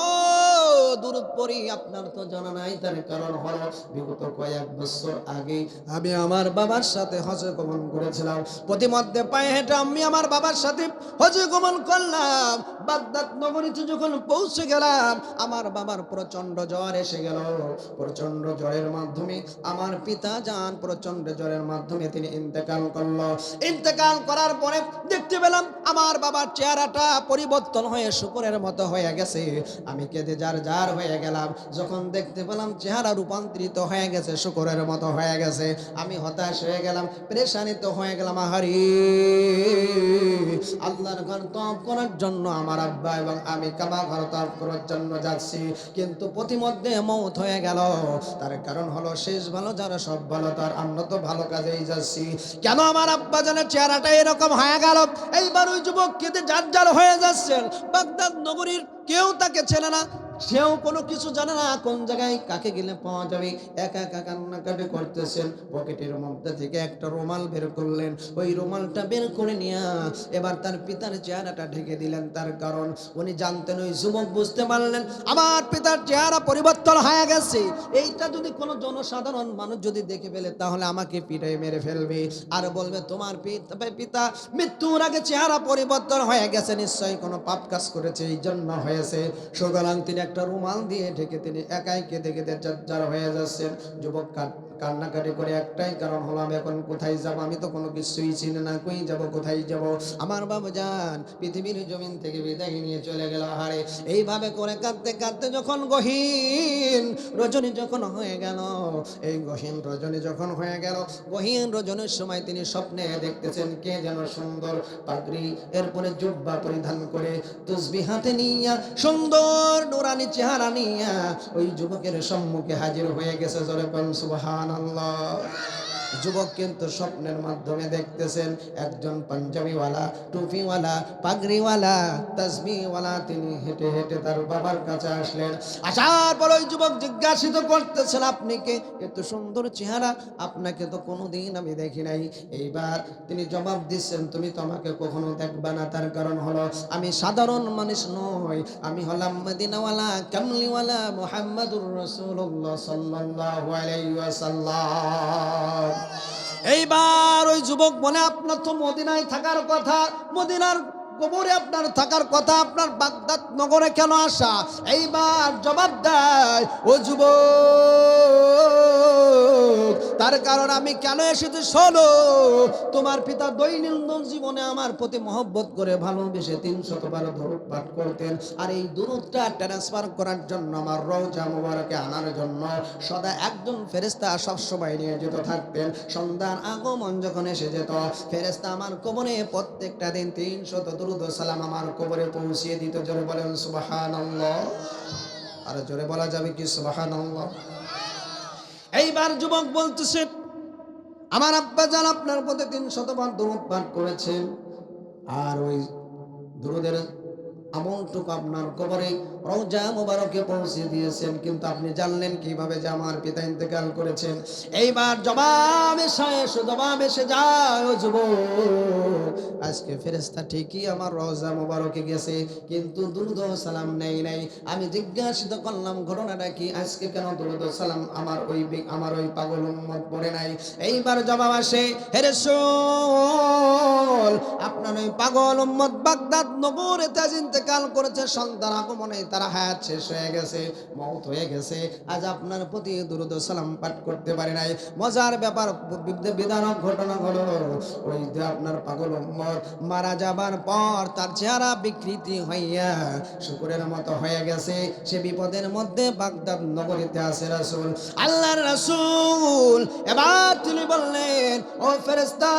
দুরূদ পড়ি আপনার তো জানা নাই। তার কারণ হলো বিগত কয়েক বছর আগে আমি আমার বাবার সাথে হজে গমন করেছিলাম। প্রতিমধ্যে পায়ে হেঁটে আমি আমার বাবার সাথে হজে গমন করলাম। বাগদাদ নগরীতে যখন পৌঁছে গেলাম, আমার বাবার প্রচন্ড জ্বর এসে গেল। প্রচন্ড জ্বরের মাধ্যমে আমার পিতা যান, প্রচন্ড জ্বরের মাধ্যমে তিনি ইন্তেকাল করলো। ইন্তেকাল করার পরে দেখতে পেলাম আমার বাবার চেহারাটা পরিবর্তন হয়ে শুকরের মতো হয়ে গেছে। আমি কেঁদে যার যার হয়ে গেলাম। যখন দেখতে পেলাম চেহারা রূপান্তরিত হয়ে গেছে, শুকরের মতো হয়ে গেছে, আমি হতাশ হয়ে গেলাম, পেরেশানিত হয়ে গেলাম। আহারে, আল্লাহর ঘর তওয়াফ করার জন্য আমার আব্বা এবং আমি কাবা ঘর তওয়াফ করার জন্য যাচ্ছি, কিন্তু প্রতিমধ্যে মওত হয়ে গেল। তার কারণ হলো শেষ ভালো যারা সব ভালো তার, আমরা তো ভালো কাজেই যাচ্ছি, কেন আমার আব্বা জানের চেহারাটা এরকম হয়ে গেল? এইবার ওই যুবক কেঁদে যার যার হয়ে যাচ্ছেন। বাগদাদ নগরীর কেউ তাকে চেনে না, সেও কোনো কিছু জানে না কোন জায়গায় কাকে গেলে পাওয়া যাবে। একা একা কান্নাকাটি করতেছেন। পকেটের মধ্যে থেকে একটা রুমাল বের করলেন, ওই রুমালটা বের করে নিয়ে এবার তার পিতার চেহারাটা ঢেকে দিলেন। তার কারণ উনি জানতেন, ওই যুবক বুঝতে পারলেন আমার পিতার চেহারা পরিবর্তন হয়ে গেছে। এইটা যদি কোনো জনসাধারণ মানুষ যদি দেখে ফেলে তাহলে আমাকে পিটাই মেরে ফেলবে, আর বলবে তোমার পিতা মৃত্যুর আগে চেহারা পরিবর্তন হয়ে গেছে, নিশ্চয়ই কোনো পাপ কাজ করেছে, এই জন্য হয়েছে। সুতরাং তিনি একটা রুমাল দিয়ে ঢেকে তিনি একাই কেঁদে কেঁদে যার হয়ে যাচ্ছেন। যুবক কান্নাকাটি করে একটাই কারণ হলো, আমি এখন কোথায় যাব? আমি তো কোনো কিছুই চিনি না, কই যাব, কোথায় যাব? আমার বাবা জান পৃথিবীর জমিন থেকে বিদায় নিয়ে চলে গেল। হারে, এইভাবে করে কাঁদতে কাঁদতে যখন গহীন রজনী যখন হয়ে গেল, এই গহীন রজনী যখন হয়ে গেল, গহীন রজনীর সময় তিনি স্বপ্নে দেখতেছেন কে যেন সুন্দর পাগড়ি, এরপরে জুব্বা পরিধান করে তসবিহ হাতে নিয়া, সুন্দর নুরানি চেহারা নিয়া ওই যুবকের সম্মুখে হাজির হয়ে গেছে। জোরে বলেন সুবহানাল্লাহ। যুবক কিন্তু স্বপ্নের মাধ্যমে দেখতেছেন একজন পাঞ্জাবিওয়ালা, টুপিওয়ালা, পাগড়িওয়ালা, তাসবিহওয়ালা, তিনি হেঁটে হেঁটে তার বাবার কাছে আসলেন। আসার পর ওই যুবক জিজ্ঞাসিত করতেছেন, আপনি কে? এত সুন্দর চেহারা, আপনাকে তো কোনোদিন আমি দেখি নাই। এইবার তিনি জবাব দিচ্ছেন, তুমি তো আমাকে কখনো দেখবা না। তার কারণ হলো আমি সাধারণ মানুষ নই, আমি হলাম মদিনাওয়ালা, কামলিওয়ালা, মুহাম্মাদুর রাসূলুল্লাহ সাল্লাল্লাহু আলাইহি ওয়াসাল্লাম। এইবার ওই যুবক বলে, আপনার তো মদিনায় থাকার কথা, মদিনার কবরে আপনার থাকার কথা, আপনার বাগদাদ নগরে কেন আসা? এইবার জবাব দেয় ও যুবক, তার কারণ আমি কেন এসেছি শোনো। তোমার পিতা দৈনন্দিন জীবনে আমার প্রতি মহব্বত করে ভালোবেসে 300 বার দরুদ পাঠ করতেন, আর এই দরুদটা ট্রান্সফার করার জন্য আমার রওজা মুবারকে আনার জন্য সদা একজন ফেরেশতা সবসময় নিয়োজিত থাকতেন। সন্ধ্যার আগমন যখন এসে যেত, ফেরেশতা আমার কবরে প্রত্যেকটা দিন 300 দরুদ ও সালাম আমার কবরে পৌঁছিয়ে দিত। জোরে বলেন সুবহানাল্লাহ। আর জোরে বলা যাবে কি সুবহানাল্লাহ? এইবার যুবক বলতেছে, আমার আব্বা জান আপনার প্রতি 300 বার দরুদ পাঠ করেছেন, আর ওই দরুদের আমলটুকু আপনার কবরে রওজা মুবারকে পৌঁছে দিয়েছেন, কিন্তু আপনি জানলেন কিভাবে যে আমার পিতা ইন্তেকাল করেছেন? এইবার জবাব এসে যায়, ও যুবক, আজকে ফেরেশতা ঠিকই আমার রওজা মুবারকে গেছে, কিন্তু দুরূদ ও সালাম নেই নাই। আমি জিজ্ঞাসিত করলাম ঘটনাটা কি, আজকে কেন দুরূদ ও সালাম আমার ওই পাগল উম্মত পড়ে নাই? এইবার জবাব আসে, হে রাসূল, আপনার ওই পাগল উম্মত বাগদাদ নগরে তাজ ইন্তেকাল করেছে, সন্ধ্যার আগমনে তারা হায়াত শেষ হয়ে গেছে, মওত হয়ে গেছে। আজ আপনার প্রতি দুরূদ ও সালাম পাঠ করতে পারে নাই। মজার ব্যাপার, বিধানক ঘটনা হলো, ওই যে আপনার পাগল উম্মত মারা যাবার পর তার চেহারা বিকৃতি হইয়া শুকরের মতো হয়ে গেছে। সে বিপদের মধ্যে বাগদাদ নগরীতে আছে রাসূল, আল্লাহর রাসূল। এবার তিনি বললেন, ও ফেরেশতা,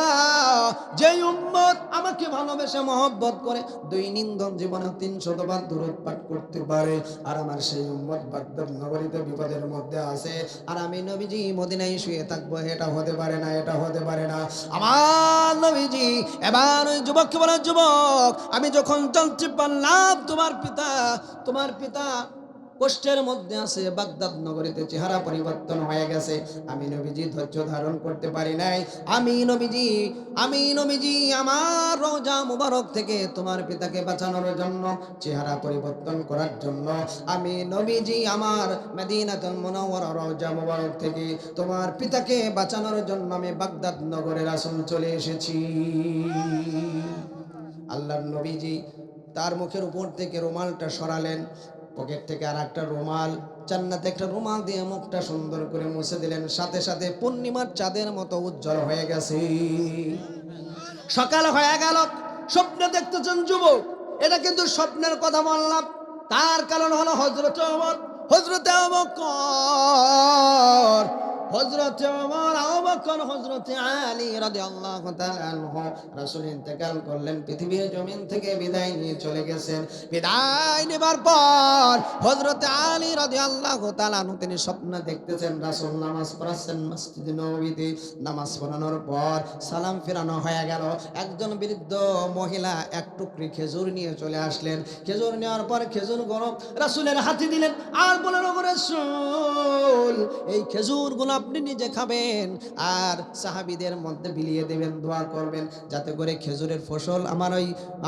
যে উম্মত আমাকে ভালোবেসে মহব্বত করে দৈনন্দিন জীবনে 300 বার দরুদ পাঠ করতে পারে, আর আমার সেই উম্মত বাগদাদ নগরীতে বিপদের মধ্যে আছে, আর আমি নবীজি মদিনায় শুয়ে থাকবো, এটা হতে পারে না, এটা হতে পারে না। আমার নবীজি এবার ওই যুবককে বলে, যুবক, আমি যখন জানতে পারলাম তোমার পিতা কষ্টের মধ্যে আছে, বাগদাদ নগরীতে চেহারা পরিবর্তন হয়ে গেছে, আমি নবীজি ধৈর্য ধারণ করতে পারি নাই। আমি নবীজি আমার রওজা মুবারক থেকে তোমার পিতাকে বাঁচানোর জন্য, চেহারা পরিবর্তন করার জন্য, আমি নবীজি আমার মদিনাতুল মুনাওয়ারা রওজা মুবারক থেকে তোমার পিতাকে বাঁচানোর জন্য আমি বাগদাদ নগরে রাসূল চলে এসেছি। আল্লাহর নবীজি তার মুখের উপর থেকে রুমালটা সরালেন, পকেট থেকে আর একটা রুমাল, জান্নাতে একটা রুমাল দিয়ে মুখটা সুন্দর করে মুছে দিলেন, সাথে সাথে পূর্ণিমার চাঁদের মতো উজ্জ্বল হয়ে গেছে। সকাল হয়ে গেল, স্বপ্ন দেখতেছেন যুবক, এটা কিন্তু স্বপ্নের কথা বললাম, তার কারণ হলো হযরতে ওমর, হযরতে আবু বকর, হযরতে আলী রাদিয়াল্লাহু তাআলা আনহু রাসূল ইন্তেকাল করলেন, পৃথিবীর জমিন থেকে বিদায় নিয়ে চলে গেছেন। বিদায় নেবার পর হযরতে আলী রাদিয়াল্লাহু তাআলা আনহু তিনি স্বপ্ন দেখতেছেন রাসূল নামাজ পড়াচ্ছেন মসজিদে নববীতে। নামাজ পড়ানোর পর সালাম ফেরানো হয়ে গেল, একজন বৃদ্ধ মহিলা এক টুকরি খেজুর নিয়ে চলে আসলেন। খেজুর নেওয়ার পর খেজুর গরম রাসূলের হাতে দিলেন, আর বলেন, ওগো রাসূল, এই খেজুরগুলো আপনি নিজে খাবেন আর সাহাবীদের মধ্যে বিলিয়ে দেবেন, দোয়া করবেন যাতে করে খেজুরের ফসল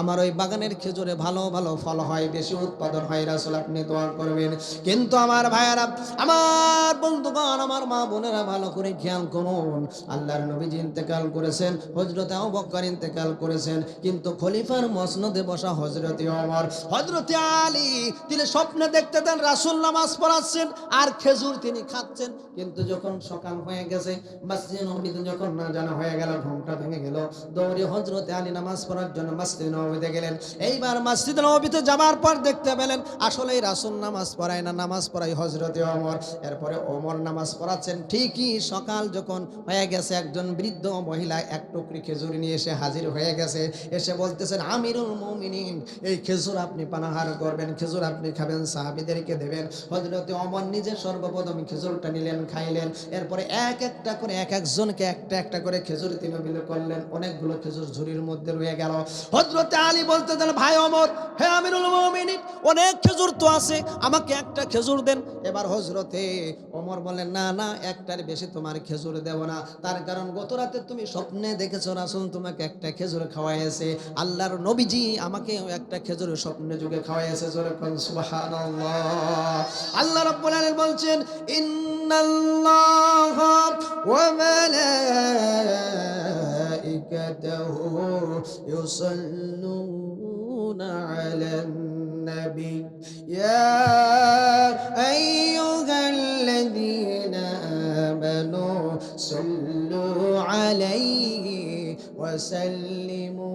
আমার ওই বাগানের খেজুরে ভালো ভালো ফল হয়, বেশি উৎপাদন হয়, রাসূল আপনি দোয়া করবেন। কিন্তু আমার ভাইয়েরা, আমার বন্ধুগণ, আমার মা বোনেরা, ভালো করে খেয়াল করুন, আল্লাহর নবীজি ইন্তেকাল করেছেন, হযরতে আবু বকর ইন্তেকাল করেছেন, কিন্তু খলিফার মসনদে বসা হযরতে ওমর, হযরতে আলী তিনি স্বপ্নে দেখতে দেন রাসূল নামাজ পড়াচ্ছেন আর খেজুর তিনি খাচ্ছেন। কিন্তু যখন সকাল হয়ে গেছে, মসজিদে নববীতে যখন না জানা হয়ে গেল, ঘুমটা ভেঙে গেল, দৌড়ে হযরতে আলী নামাজ পড়ার জন্য মসজিদে নববীতে গেলেন। এইবার মসজিদে নববীতে যাবার পর দেখতে পেলেন আসলেই রাসূল নামাজ পড়ায় না, নামাজ পড়ায় হযরতে ওমর। এরপরে ওমর নামাজ পড়াচ্ছেন, ঠিকই সকাল যখন হয়ে গেছে, একজন বৃদ্ধ মহিলা এক টুকরি খেজুর নিয়ে এসে হাজির হয়ে গেছে, এসে বলতেছেন, আমিরুল মুমিনিন, এই খেজুর আপনি পানাহার করবেন, খেজুর আপনি খাবেন, সাহাবীদেরকে দেবেন। হযরতে ওমর নিজে সর্বপ্রথম খেজুরটা নিলেন, খাইলেন, এরপরে এক একটা করে এক একজনকে একটা একটা করে খেজুর তিনি বিলি করলেন, অনেকগুলো খেজুর ঝুড়ির মধ্যে রয়ে গেল। হযরতে আলী বলতে দেন, ভাই ওমর, হে আমিরুল মুমিনিন, অনেক খেজুর তো আছে, আমাকে একটা খেজুর দেন। এবার হযরতে ওমর বলেন, না না, একটার বেশি তোমার খেজুর দেব না, তার কারণ গত রাতে তুমি স্বপ্নে দেখেছো রাসূল তোমাকে একটা খেজুর খাওয়াইছে, আল্লাহর নবীজি আমাকে একটা খেজুর স্বপ্নে যুগে খাওয়াইছে। জোরে কোন সুবহানাল্লাহ। আল্লাহ রাব্বুল আলামিন বলছেন, ইন্নাল্লাহা ওয়া মালাইকাতাহু ইউসাল্লুনা আলান নবী ইয়া আইয়ুহাল্লাযীনা আমানু সাল্লু আলাইহি ওয়া সাল্লিমু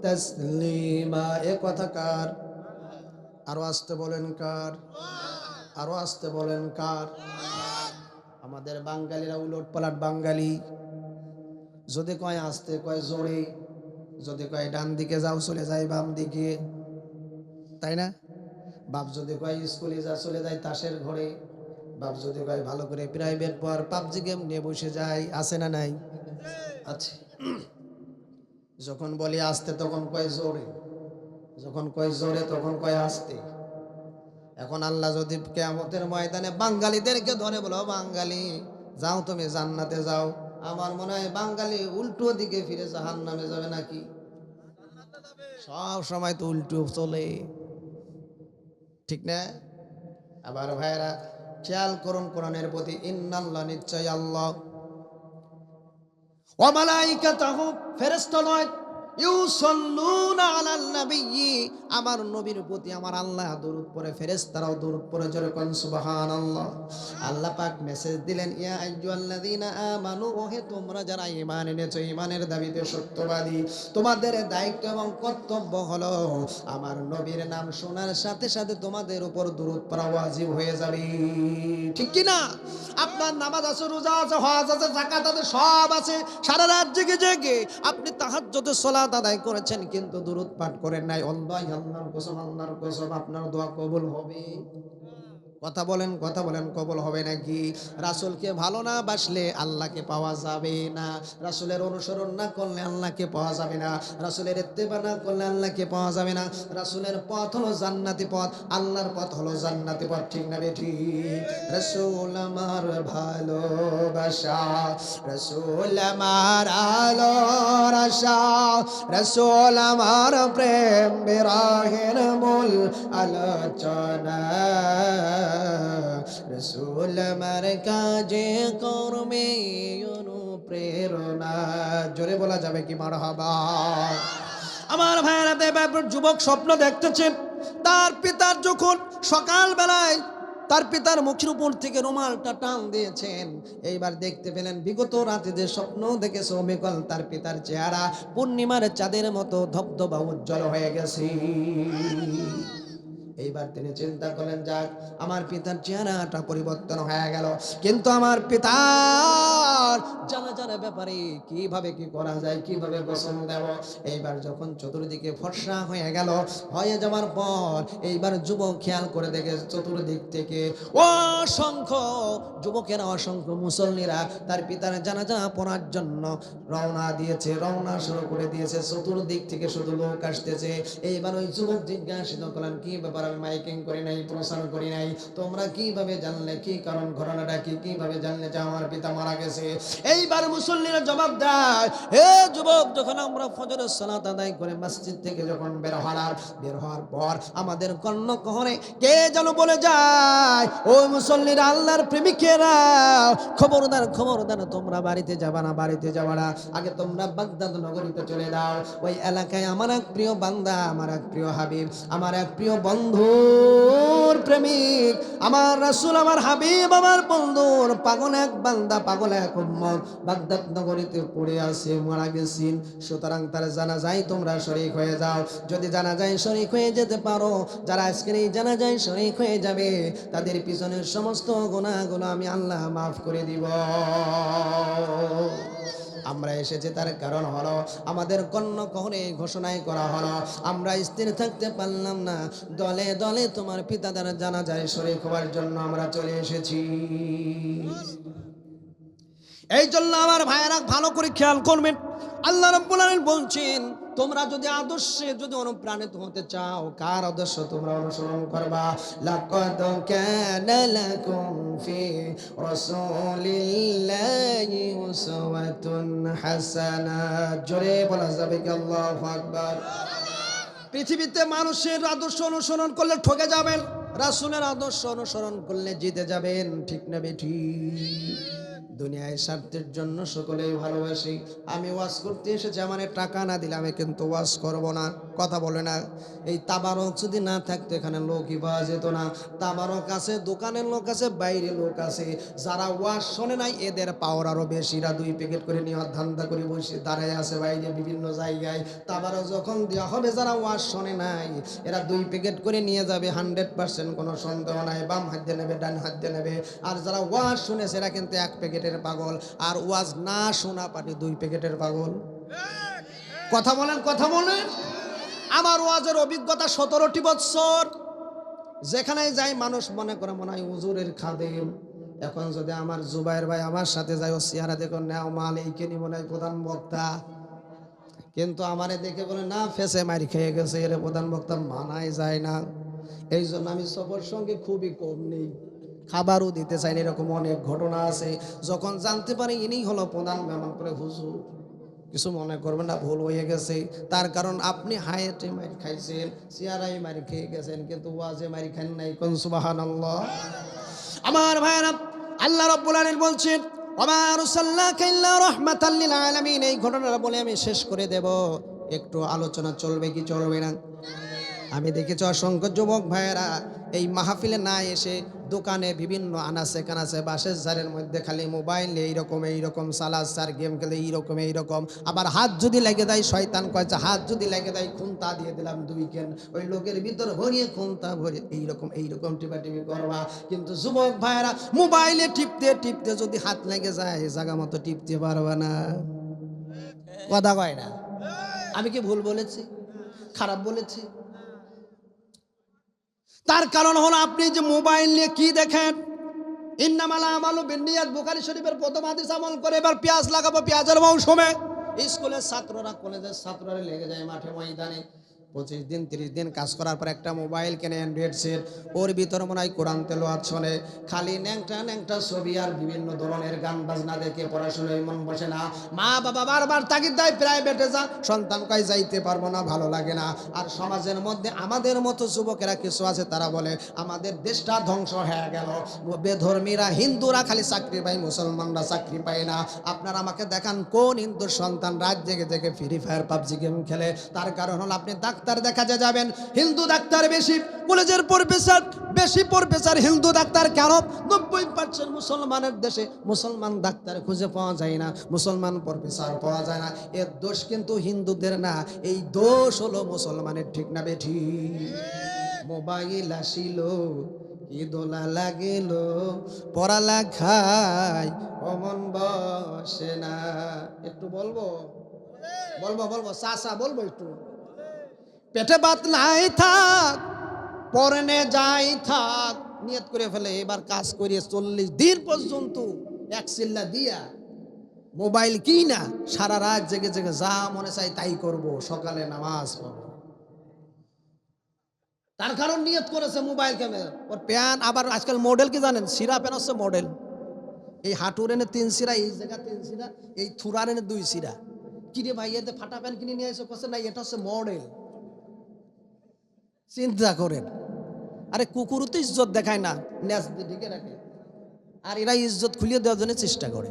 তাসলিমা। এ কথা কার? আরো আসতে বলেন কার? আরো আসতে বলেন কার? আমাদের বাঙালিরা উলট পালাট বাঙালি, যদি কয় আসতে কয় জোরে, যদি কয় ডান দিকে যাও চলে যায় বাম দিকে, তাই না? বাপ যদি কয় স্কুলে যা চলে যায় তাসের ঘরে, বাপ যদি কয় ভালো করে প্রাইভেট পর পাবজি গেম নিয়ে বসে যায়, আছে না নাই? আছে। যখন বলি আসতে তখন কয় জোরে, যখন কয় জোরে তখন কয় আসতে। এখন আল্লাহ যদি কিয়ামতের ময়দানে বাঙালিদেরকে ধরে বলো, বাঙালি যাও তুমি জান্নাতে যাও, আমার মনে হয় বাঙালি উল্টো দিকে ফিরে জাহান্নামে যাবে নাকি? সব সময় তো উল্টো চলে, ঠিক না? আবার ভাইরা খেয়াল করুন কোরআনের প্রতি, ইন্নাল্লাহ, নিশ্চয় আল্লাহ, ওয়া মালাইকাতাহু, ফেরেশতা নয়, ইউসাল্লুনা আলান নাবিয়্যি, আমার নবীর প্রতি আমার আল্লাহ দরুদ পড়ে, ফেরেশতারাও দরুদ পড়ে। জোরে কোন সুবহানাল্লাহ। আল্লাহ পাক মেসেজ দিলেন, ইয়া আইয়ুহাল্লাযীনা আমানু, ওহে তোমরা যারা ঈমান এনেছো, ঈমানের দাবিতে সত্যবাদী, তোমাদের দায়িত্ব এবং কর্তব্য হলো আমার নবীর নাম শোনার সাথে সাথে তোমাদের উপর দরুদ পড়া ওয়াজিব হয়ে যাবে, ঠিক কি না? আপনার নামাজ আছে, রোজা আছে, হজ আছে, যাকাত আছে, সব আছে, সারা রাত জেগে জেগে আপনি তাহাজ্জুদের সালাত আদায় করেছেন, কিন্তু দুরূদ পাঠ করেন নাই, আল্লাহ আল্লাহর কসম আপনার দোয়া কবুল হবে। কথা বলেন কবুল হবে নাকি? রাসূলকে ভালো না বাসলে আল্লাহকে পাওয়া যাবে না, রাসূলের অনুসরণ না করলে আল্লাহকে পাওয়া যাবে না, রাসূলের ইত্তেবা না করলে আল্লাহকে পাওয়া যাবে না। রাসূলের পথ হলো জান্নাতি পথ, আল্লাহর পথ হলো জান্নাতি পথ, ঠিক না ঠিক? রাসূল আমার ভালোবাসা, রাসূল আমার আলোর আশা, রাসূল আমার প্রেম বিরহের মূল আলোচনা, রাসূল আমার কাজে কর্মে অনুপ্রেরণা। জোরে বলা যাবে কি মারহাবা? আমার ভাইয়েরা, দেব যুবক স্বপ্ন দেখতেছে তার পিতার যখন সকাল বেলায় তার পিতার মুখের উপর থেকে রুমালটা টান দিয়েছেন, এইবার দেখতে পেলেন বিগত রাতে যে স্বপ্ন দেখেছে অবিকল তার পিতার চেহারা পূর্ণিমার চাঁদের মতো ধবধবা উজ্জ্বল হয়ে গেছে। এইবার তিনি চিন্তা করলেন, যাক আমার পিতার চেহারাটা পরিবর্তন হয়ে গেল, কিন্তু আমার পিতার জানাজার ব্যাপারে কিভাবে কি করা যায়, কিভাবে গোসল দেব। এইবার যখন চতুর্দিকে ফর্সা হয়ে গেল, হয়ে যাওয়ার পর এইবার যুবক খেয়াল করে দেখে চতুর্দিক থেকে অসংখ্য যুবকেরা, অসংখ্য মুসল্লিরা তার পিতার জানাজা পড়ার জন্য রওনা শুরু করে দিয়েছে। চতুর্দিক থেকে শুধু লোক আসতেছে। এইবার ওই যুবক জিজ্ঞাসিত করলেন, কি ব্যাপার? আমি মাইকিং করি নাই, প্রচার করি নাই, তোমরা কিভাবে জানলে? কি কারণ, ঘটনাটা কি? কিভাবে জানলে যে আমার পিতা মারা গেছে? এইবার মুসল্লিরা জবাব দেয়, হে যুবক, যখন আমরা ফজরের সালাত আদায় করে মসজিদ থেকে যখন বের হওয়ার পর আমাদের কর্ণকুহরে কে যেন বলে যায়, ও মুসল্লিরা, আল্লাহর প্রেমিকেরা, খবরদার তোমরা বাড়িতে যাবা না, আগে তোমরা বাগদাদ নগরীতে চলে যাও। ওই এলাকায় আমার এক প্রিয় বান্দা, আমার এক প্রিয় হাবিব, আমার এক প্রিয় বন্ধুর প্রেমিক, আমার রাসূল, আমার হাবিব, আমার বন্ধুর পাগল এক বান্দা, পাগল এক উম্মত বাগদাদ নগরীতে পড়ে আছে, মারা গেছেন। সুতরাং তার জানাজায় তোমরা শরীক হয়ে যাও। যদি জানাজায় শরীক হয়ে যেতে পারো, যারা আজকের এই জানাজায় শরীক হয়ে যাবে তাদের পিছনের সমস্ত গুনাহগুলো আমি আল্লাহ মাফ করে দিব। আমরা এসেছি তার কারণ হলো আমাদের কর্ণকুহরে ঘোষণায় করা হলো, আমরা স্থির থাকতে পারলাম না, দলে দলে তোমার পিতা দ্বারা জানাজায় শরীক হওয়ার জন্য আমরা চলে এসেছি। এই জন্য আমার ভাইয়েরা ভালো করে খেয়াল করবেন, আল্লাহ রাব্বুল আলামিন বলছেন, তোমরা যদি আদর্শে যদি অনুপ্রাণিত হতে চাও, কার আদর্শ তোমরা অনুসরণ করবা? লাকাদ কানা লাকুম ফি রাসূলিল্লাহি উসওয়াতুন হাসানা। জোরে বলা যাবে কি আল্লাহু আকবার? পৃথিবীতে মানুষের আদর্শ অনুসরণ করলে ঠকে যাবেন, রাসূলের আদর্শ অনুসরণ করলে জিতে যাবেন, ঠিক না বেঠিক? দুনিয়ায় স্বার্থের জন্য সকলেই ভালোবাসি। আমি ওয়াজ করতে এসেছি, আমার টাকা না দিলে আমি কিন্তু ওয়াজ করব না। কথা বলে না? এই তাবারক যদি না থাকতো এখানে লোকই পাওয়া যেত না। তাবারক আছে, দোকানের লোক আছে, বাইরে লোক আছে, যারা ওয়াজ শোনে নাই এদের পাওয়ার আরো বেশি। এরা 2 প্যাকেট করে নিয়ে ধান্দা করে বসে দাঁড়ায় আছে বাইরে বিভিন্ন জায়গায়। তাবারক যখন দেওয়া হবে, যারা ওয়াজ শোনে নাই এরা 2 প্যাকেট করে নিয়ে যাবে, 100% কোনো সন্দেহ নাই। বাম হাত দিয়ে নেবে, ডান হাত দিয়ে নেবে। আর যারা ওয়াজ শুনেছে এরা কিন্তু 1 প্যাকেটের পাগল, আর ওয়াজ না শোনা পাটি 2 প্যাকেটের পাগল। কথা বলেন। আমার ওয়াজের অভিজ্ঞতা 17টি বছর। যেখানে যাই মানুষ মনে করে মনে হয় হুজুরের খাদেম। এখন যদি আমার জুবাইর ভাই আমার সাথে যায়, ও চেহারা দেখো নেও মাল, এইখানে মনে হয় প্রধান বক্তা, কিন্তু আমারে দেখে বলে না, ফেসে মারি খেয়ে গেছে, এর প্রধান বক্তা মানাই যায় না। এই জন্য আমি সবার সঙ্গে খুবই কম নেই, খাবারও দিতে চাই না। এরকম অনেক ঘটনা আছে। যখন জানতে পারি ইনি হলো প্রধান মেহমান, করে হুজুর কিছু মনে করবেন না, ভুল হয়ে গেছে। তার কারণ আপনি হায়েটে মারি খাইছেন, চেয়ারাই মারি খেয়ে গেছেন, কিন্তু ওয়াজে মারি খান নাই। কোন সুবহানাল্লাহ। আমার ভাইরা, আল্লাহ রাব্বুল আলামিন বলছেন, ওয়া মা আরসালনাকা ইল্লা রাহমাতাল লিল আলামিন। এই ঘটনাটা বলে আমি শেষ করে দেব। একটু আলোচনা চলবে কি চলবে না? আমি দেখেছি অসংখ্য যুবক ভাইয়েরা এই মাহফিলে না এসে দোকানে বিভিন্ন আনাচে কানাচে বাসের জারের মধ্যে খালি মোবাইল এইরকম সালাসার গেম খেলে এইরকম। আবার হাত যদি লেগে দেয়, শয়তান কয়েছে হাত যদি লেগে দেয় খুন্তা দিয়ে দিলাম 2 কেন, ওই লোকের ভিতর ভরিয়ে খুন্তা ভরে এইরকম টিপাটিপি করবা। কিন্তু যুবক ভাইয়েরা মোবাইলে টিপতে যদি হাত লেগে যায়, জায়গা মতো টিপতে পারবা না। কথা কয় না? আমি কি ভুল বলেছি? খারাপ বলেছি? তার কারণ হলো আপনি যে মোবাইল নিয়ে কি দেখেন। ইন্নামাল আমালু বিন্নিয়াত, বুখারী শরীফের প্রথম হাদিস আমল করে এবার পেঁয়াজ লাগাবো পেঁয়াজের মৌসুমে। স্কুলের ছাত্ররা, কলেজের ছাত্ররা লেগে যায় মাঠে ময়দানে, 25 দিন 30 দিন কাজ করার পর একটা মোবাইল কেনে অ্যান্ড্রয়েড সেট, ওর ভিতর মনে হয় কোরআন তেলাওয়াত শোনে, খালি ন্যাংটা ন্যাংটা ছবি আর বিভিন্ন ধরনের গান বাজনা দেখে পড়াশোনায় মন বসে না। মা বাবা বারবার তাগিদ দেয় প্রাইভেটে যা, সন্তান কয় যাইতে পারবো না, ভালো লাগে না। আর সমাজের মধ্যে আমাদের মতো যুবকেরা কিছু আছে, তারা বলে আমাদের দেশটা ধ্বংস হয়ে গেল, বেধর্মীরা হিন্দুরা খালি চাকরি পায়, মুসলমানরা চাকরি পায় না। আপনারা আমাকে দেখান কোন হিন্দুর সন্তান রাত জেগে জেগে ফ্রি ফায়ার পাবজি গেম খেলে? তার কারণ হলো আপনি ডাক্তার দেখাতে যাবেন, হিন্দু ডাক্তার বেশি, কলেজের প্রফেসর বেশি, প্রফেসর হিন্দু ডাক্তার। কেন? 90% মুসলমানের দেশে মুসলমান ডাক্তার খুঁজে পাওয়া যায় না, মুসলমান প্রফেসর পাওয়া যায় না। এর দোষ কিন্তু হিন্দুদের না, এই দোষ হলো মুসলমানের। ঠিক না বেঠি? মোবাইল আসিল কি দোলা লাগিল, পড়ালেখায় অমন বসে না। একটু বলবো বলবো বলবো চাচা বলবো একটু। পেটে ভাত নাই থাক, পরনে যাই থাক, নিয়ত করে ফেলে এবার কাজ করিয়ে 40 দিন পর্যন্ত এক চিল্লা দিয়া মোবাইল কি না, সারা রাত জেগে জেগে যা মনে চাই তাই করব, সকালে নামাজ পড়ব। তার কারণ নিয়ত করেছে মোবাইল ক্যামেরা। ওর প্যান আবার আজকাল মডেল কি জানেন? সিরা প্যান হচ্ছে মডেল। এই হাঁটুর এনে 3 সিরা, এই জায়গা 3 সিরা, এই থুরার এনে 2 সিরা। কিরে ভাই এতে ফাটা প্যান কিনে নিয়ে এসে করছে না, এটা হচ্ছে মডেল। চিন্তা করেন। আরে কুকুর তো ইজ্জত দেখায় না, নেজ দিয়ে ঢেকে রাখে, আর এরা ইজ্জত খুলিয়ে দেওয়ার জন্য চেষ্টা করে।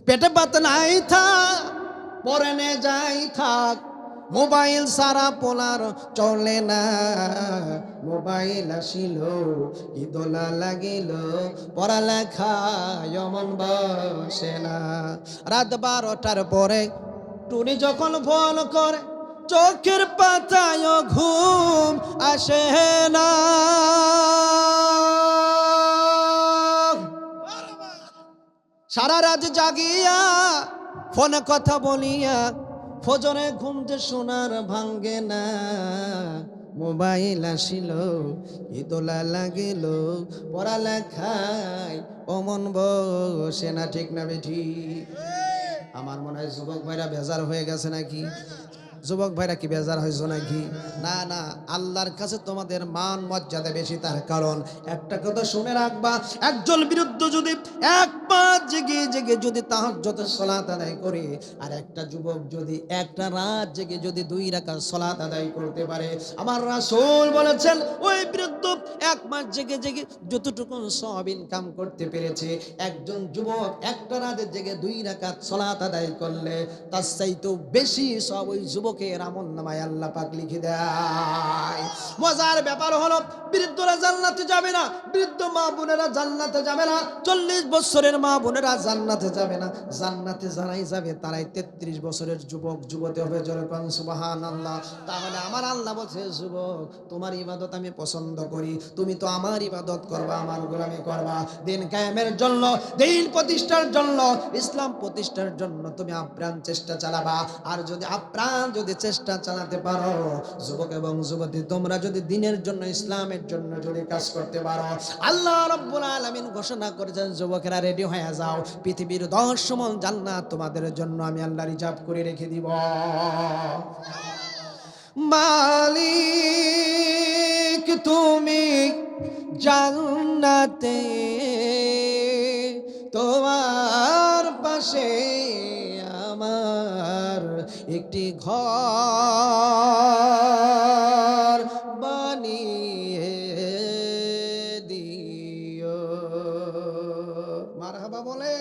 পেটে ভাত নাই থাক, পরনে যাই থাক, মোবাইল সারা পোলার চলে না। মোবাইল আসিল কি দোলা লাগিল, পড়ালেখায় অমন বসে না। রাত 12টার পরে টুনি যখন ফোন করে, চোখের পাতায় ঘুম আসে না। সারা রাত জাগিয়া ফোনে কথা বলিয়া ফজরে ঘুমতে সোনার ভাঙ্গে না। মোবাইল আসিল কি দোলা লাগিল, পড়ালেখায় অমন বসে না। ঠিক না বেঠি? আমার মনে হয় যুবক ভাইরা বেজার হয়ে গেছে নাকি? যুবক ভাইরা কি বেজার হয়েছ নাকি? না না, আল্লাহর কাছে তোমাদের মান মর্যাদা বেশি। তার কারণ একটা কথা শুনে রাখবা, একজন বিরুদ্ধ যদি 1 মাস জেগে জেগে যদি তাহাজ্জুদের সালাত আদায় করে, আর একটা যুবক যদি একটা রাত জেগে যদি 2 রাকাত সালাত আদায় করতে পারে, আমার রাসূল বলেছেন ওই বিরুদ্ধ 1 মাস জেগে জেগে যতটুকু সওয়াব ইনকাম করতে পেরেছে, একজন যুবক একটা রাতে জেগে 2 রাকাত সালাত আদায় করলে তার চাইতেও বেশি সব ওই যুবকের আমলনামায় আল্লাহ পাক লিখে দেয়। মজার ব্যাপার হলো বৃদ্ধরা জান্নাতে যাবে না, বৃদ্ধ মা বোনেরা জান্নাতে যাবে না, 40 বছরের মা বোনেরা জান্নাতে যাবে না। জান্নাতে যারাই যাবে তারাই 33 বছরের যুবক যুবতী হবে। জোরে কোন সুবহানাল্লাহ। তাহলে আমার আল্লাহ বলছে, যুবক তোমার ইবাদত আমি পছন্দ করি, তুমি তো আমার ইবাদত করবা, আমার গোলামি করবা। দিন কায়েমের জন্য, দিন প্রতিষ্ঠার জন্য, ইসলাম প্রতিষ্ঠার জন্য তুমি আপ্রাণ চেষ্টা চালাবা। আর যদি আপ্রাণ যদি চেষ্টা চালাতে পারো, যুবক এবং যুবতী তোমরা যদি দিনের জন্য, ইসলামের জন্য যদি কাজ করতে পারো, আল্লাহ রাব্বুল আলামিন ঘোষণা করেছেন, যুবকেরা রেডি হয়ে যাও, পৃথিবীর 10 সমান জান্নাত তোমাদের জন্য আমি আল্লাহ রিজার্ভ করে রেখে দিব। মালিক তুমি জান্নাতে, তোমার পাশে আমার একটি ঘর বানিয়ে দিও। মারহাবা বলে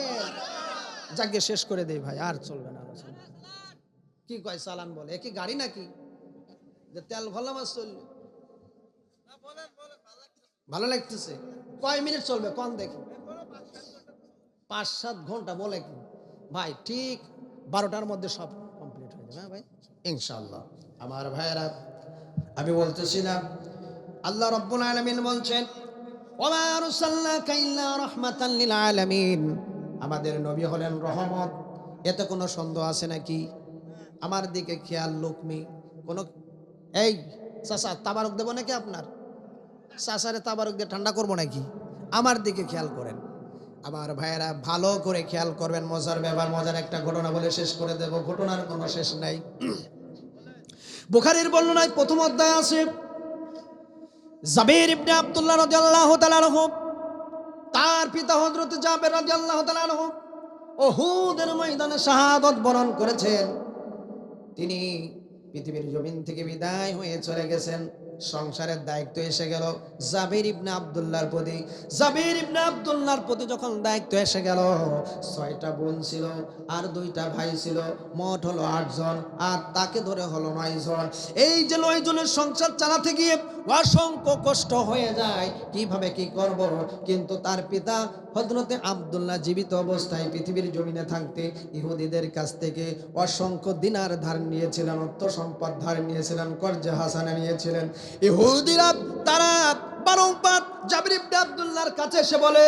যাকে শেষ করে দেই ভাই, আর চলবে না। কি কয় চালান বলে, কি গাড়ি নাকি যে তেল ভরলাম আর চলবে? ভালো লাগতেছে। কয় মিনিট চলবে কোন দেখি? 5-7 ঘন্টা বলে কি ভাই? ঠিক 12টার মধ্যে সব কমপ্লিট হয়ে যাবে। হ্যাঁ ভাই, ইনশাআল্লাহ। আমার ভাইয়েরা, আমি বলতেছিলাম আল্লাহ রাব্বুল আলামিন বলছেন, ওয়া আরসালনাকা ইল্লা রাহমাতাল লিল আলামিন, আমাদের নবী হলেন রহমত। এতে কোনো সন্দেহ আছে নাকি? আমার দিকে খেয়াল লুকমি কোন এই চাচা তাবারক দেব নাকি আপনার? চাচারে তাবারক দিয়ে ঠান্ডা করবো নাকি? আমার দিকে খেয়াল করেন আমার ভাইয়েরা, ভালো করে খেয়াল করবেন। মজার ব্যাপার, মজার একটা ঘটনা বলে শেষ করে দেব, ঘটনার কোনো শেষ নাই। বুখারীর বর্ণনায় প্রথম অধ্যায় আছে, জাবির ইবনে আব্দুল্লাহ রাদিয়াল্লাহু তাআলা আনহু, তার পিতা হযরত জাবের রাদিয়াল্লাহু তাআলা আনহু উহুদের ময়দানে শাহাদাত বরণ করেছেন। তিনি পৃথিবীর জমিন থেকে বিদায় হয়ে চলে গেছেন। সংসারের দায়িত্ব এসে গেল জাবির ইবনে আব্দুল্লাহর প্রতি। জাবির ইবনে আব্দুল্লাহর প্রতি যখন দায়িত্ব এসে গেল, 6টা বোন ছিল আর 2টা ভাই ছিল, মোট হলো 8 জন, আর তাকে ধরে হলো 9 জন। এই যে 9 জনের সংসার চালাতে গিয়ে অসংখ্য কষ্ট হয়ে যায়, কিভাবে কি করব। কিন্তু তার পিতা হযরতে আব্দুল্লাহ জীবিত অবস্থায় পৃথিবীর জমিনে থাকতে ইহুদিদের কাছ থেকে অসংখ্য দিনার ধার নিয়েছিলেন, অর্থ সম্পদ ধার নিয়েছিলেন, কর্জে হাসানা নিয়েছিলেন। ইহুদিরা তারা বারংবার জাবির ইবনে আব্দুল্লাহর কাছে এসে বলে,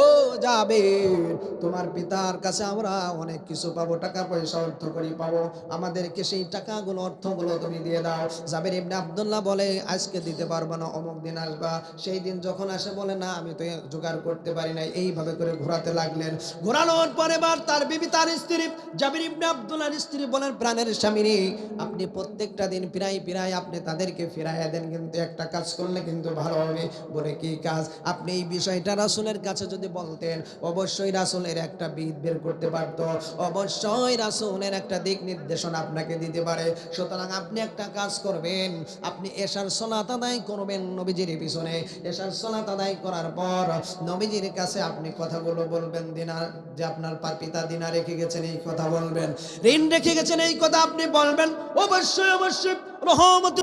ও জাবির, তোমার পিতার কাছে আমরা অনেক কিছু পাবো, টাকা পয়সা অর্থ করি পাবো, আমাদেরকে সেই টাকাগুলো অর্থগুলো তুমি দিয়ে দাও। জাবির ইবনে আব্দুল্লাহ বলে, আজকে দিতে পারবো না, অমুক দিন আসবা। সেই দিন যখন আসে বলে, না আমি তো জোগাড় করতে পারি না। এইভাবে করে ঘোরাতে লাগলেন। ঘোরানোর পরে বার তার বিবি, তার স্ত্রী জাবির ইবনে আব্দুল্লাহর স্ত্রী বলেন, প্রাণের স্বামী, আপনি প্রত্যেকটা দিন ফিরাই আপনি তাদেরকে ফিরাইয়া দেন, কিন্তু একটা কাজ করলে কিন্তু ভালো হবে। বলে, কি কাজ? আপনি এই বিষয়টা রাসূলের কাছে যদি বলতেন, অবশ্যই রাসূলের একটা বিধ বের করতে পারতো, অবশ্যই রাসূলের একটা দিক নির্দেশনা আপনাকে দিতে পারে। সুতরাং আপনি একটা কাজ করবেন, আপনি এশার সালাত আদায় করবেন নবীজির পিছনে। এশার সালাত আদায় করার পর নবীজির কাছে আপনি কথাগুলো বলবেন, দিনার যে আপনার পিতা দিনা রেখে গেছেন এই কথা বলবেন, ঋণ রেখে গেছেন এই কথা আপনি বলবেন। অবশ্যই রহমত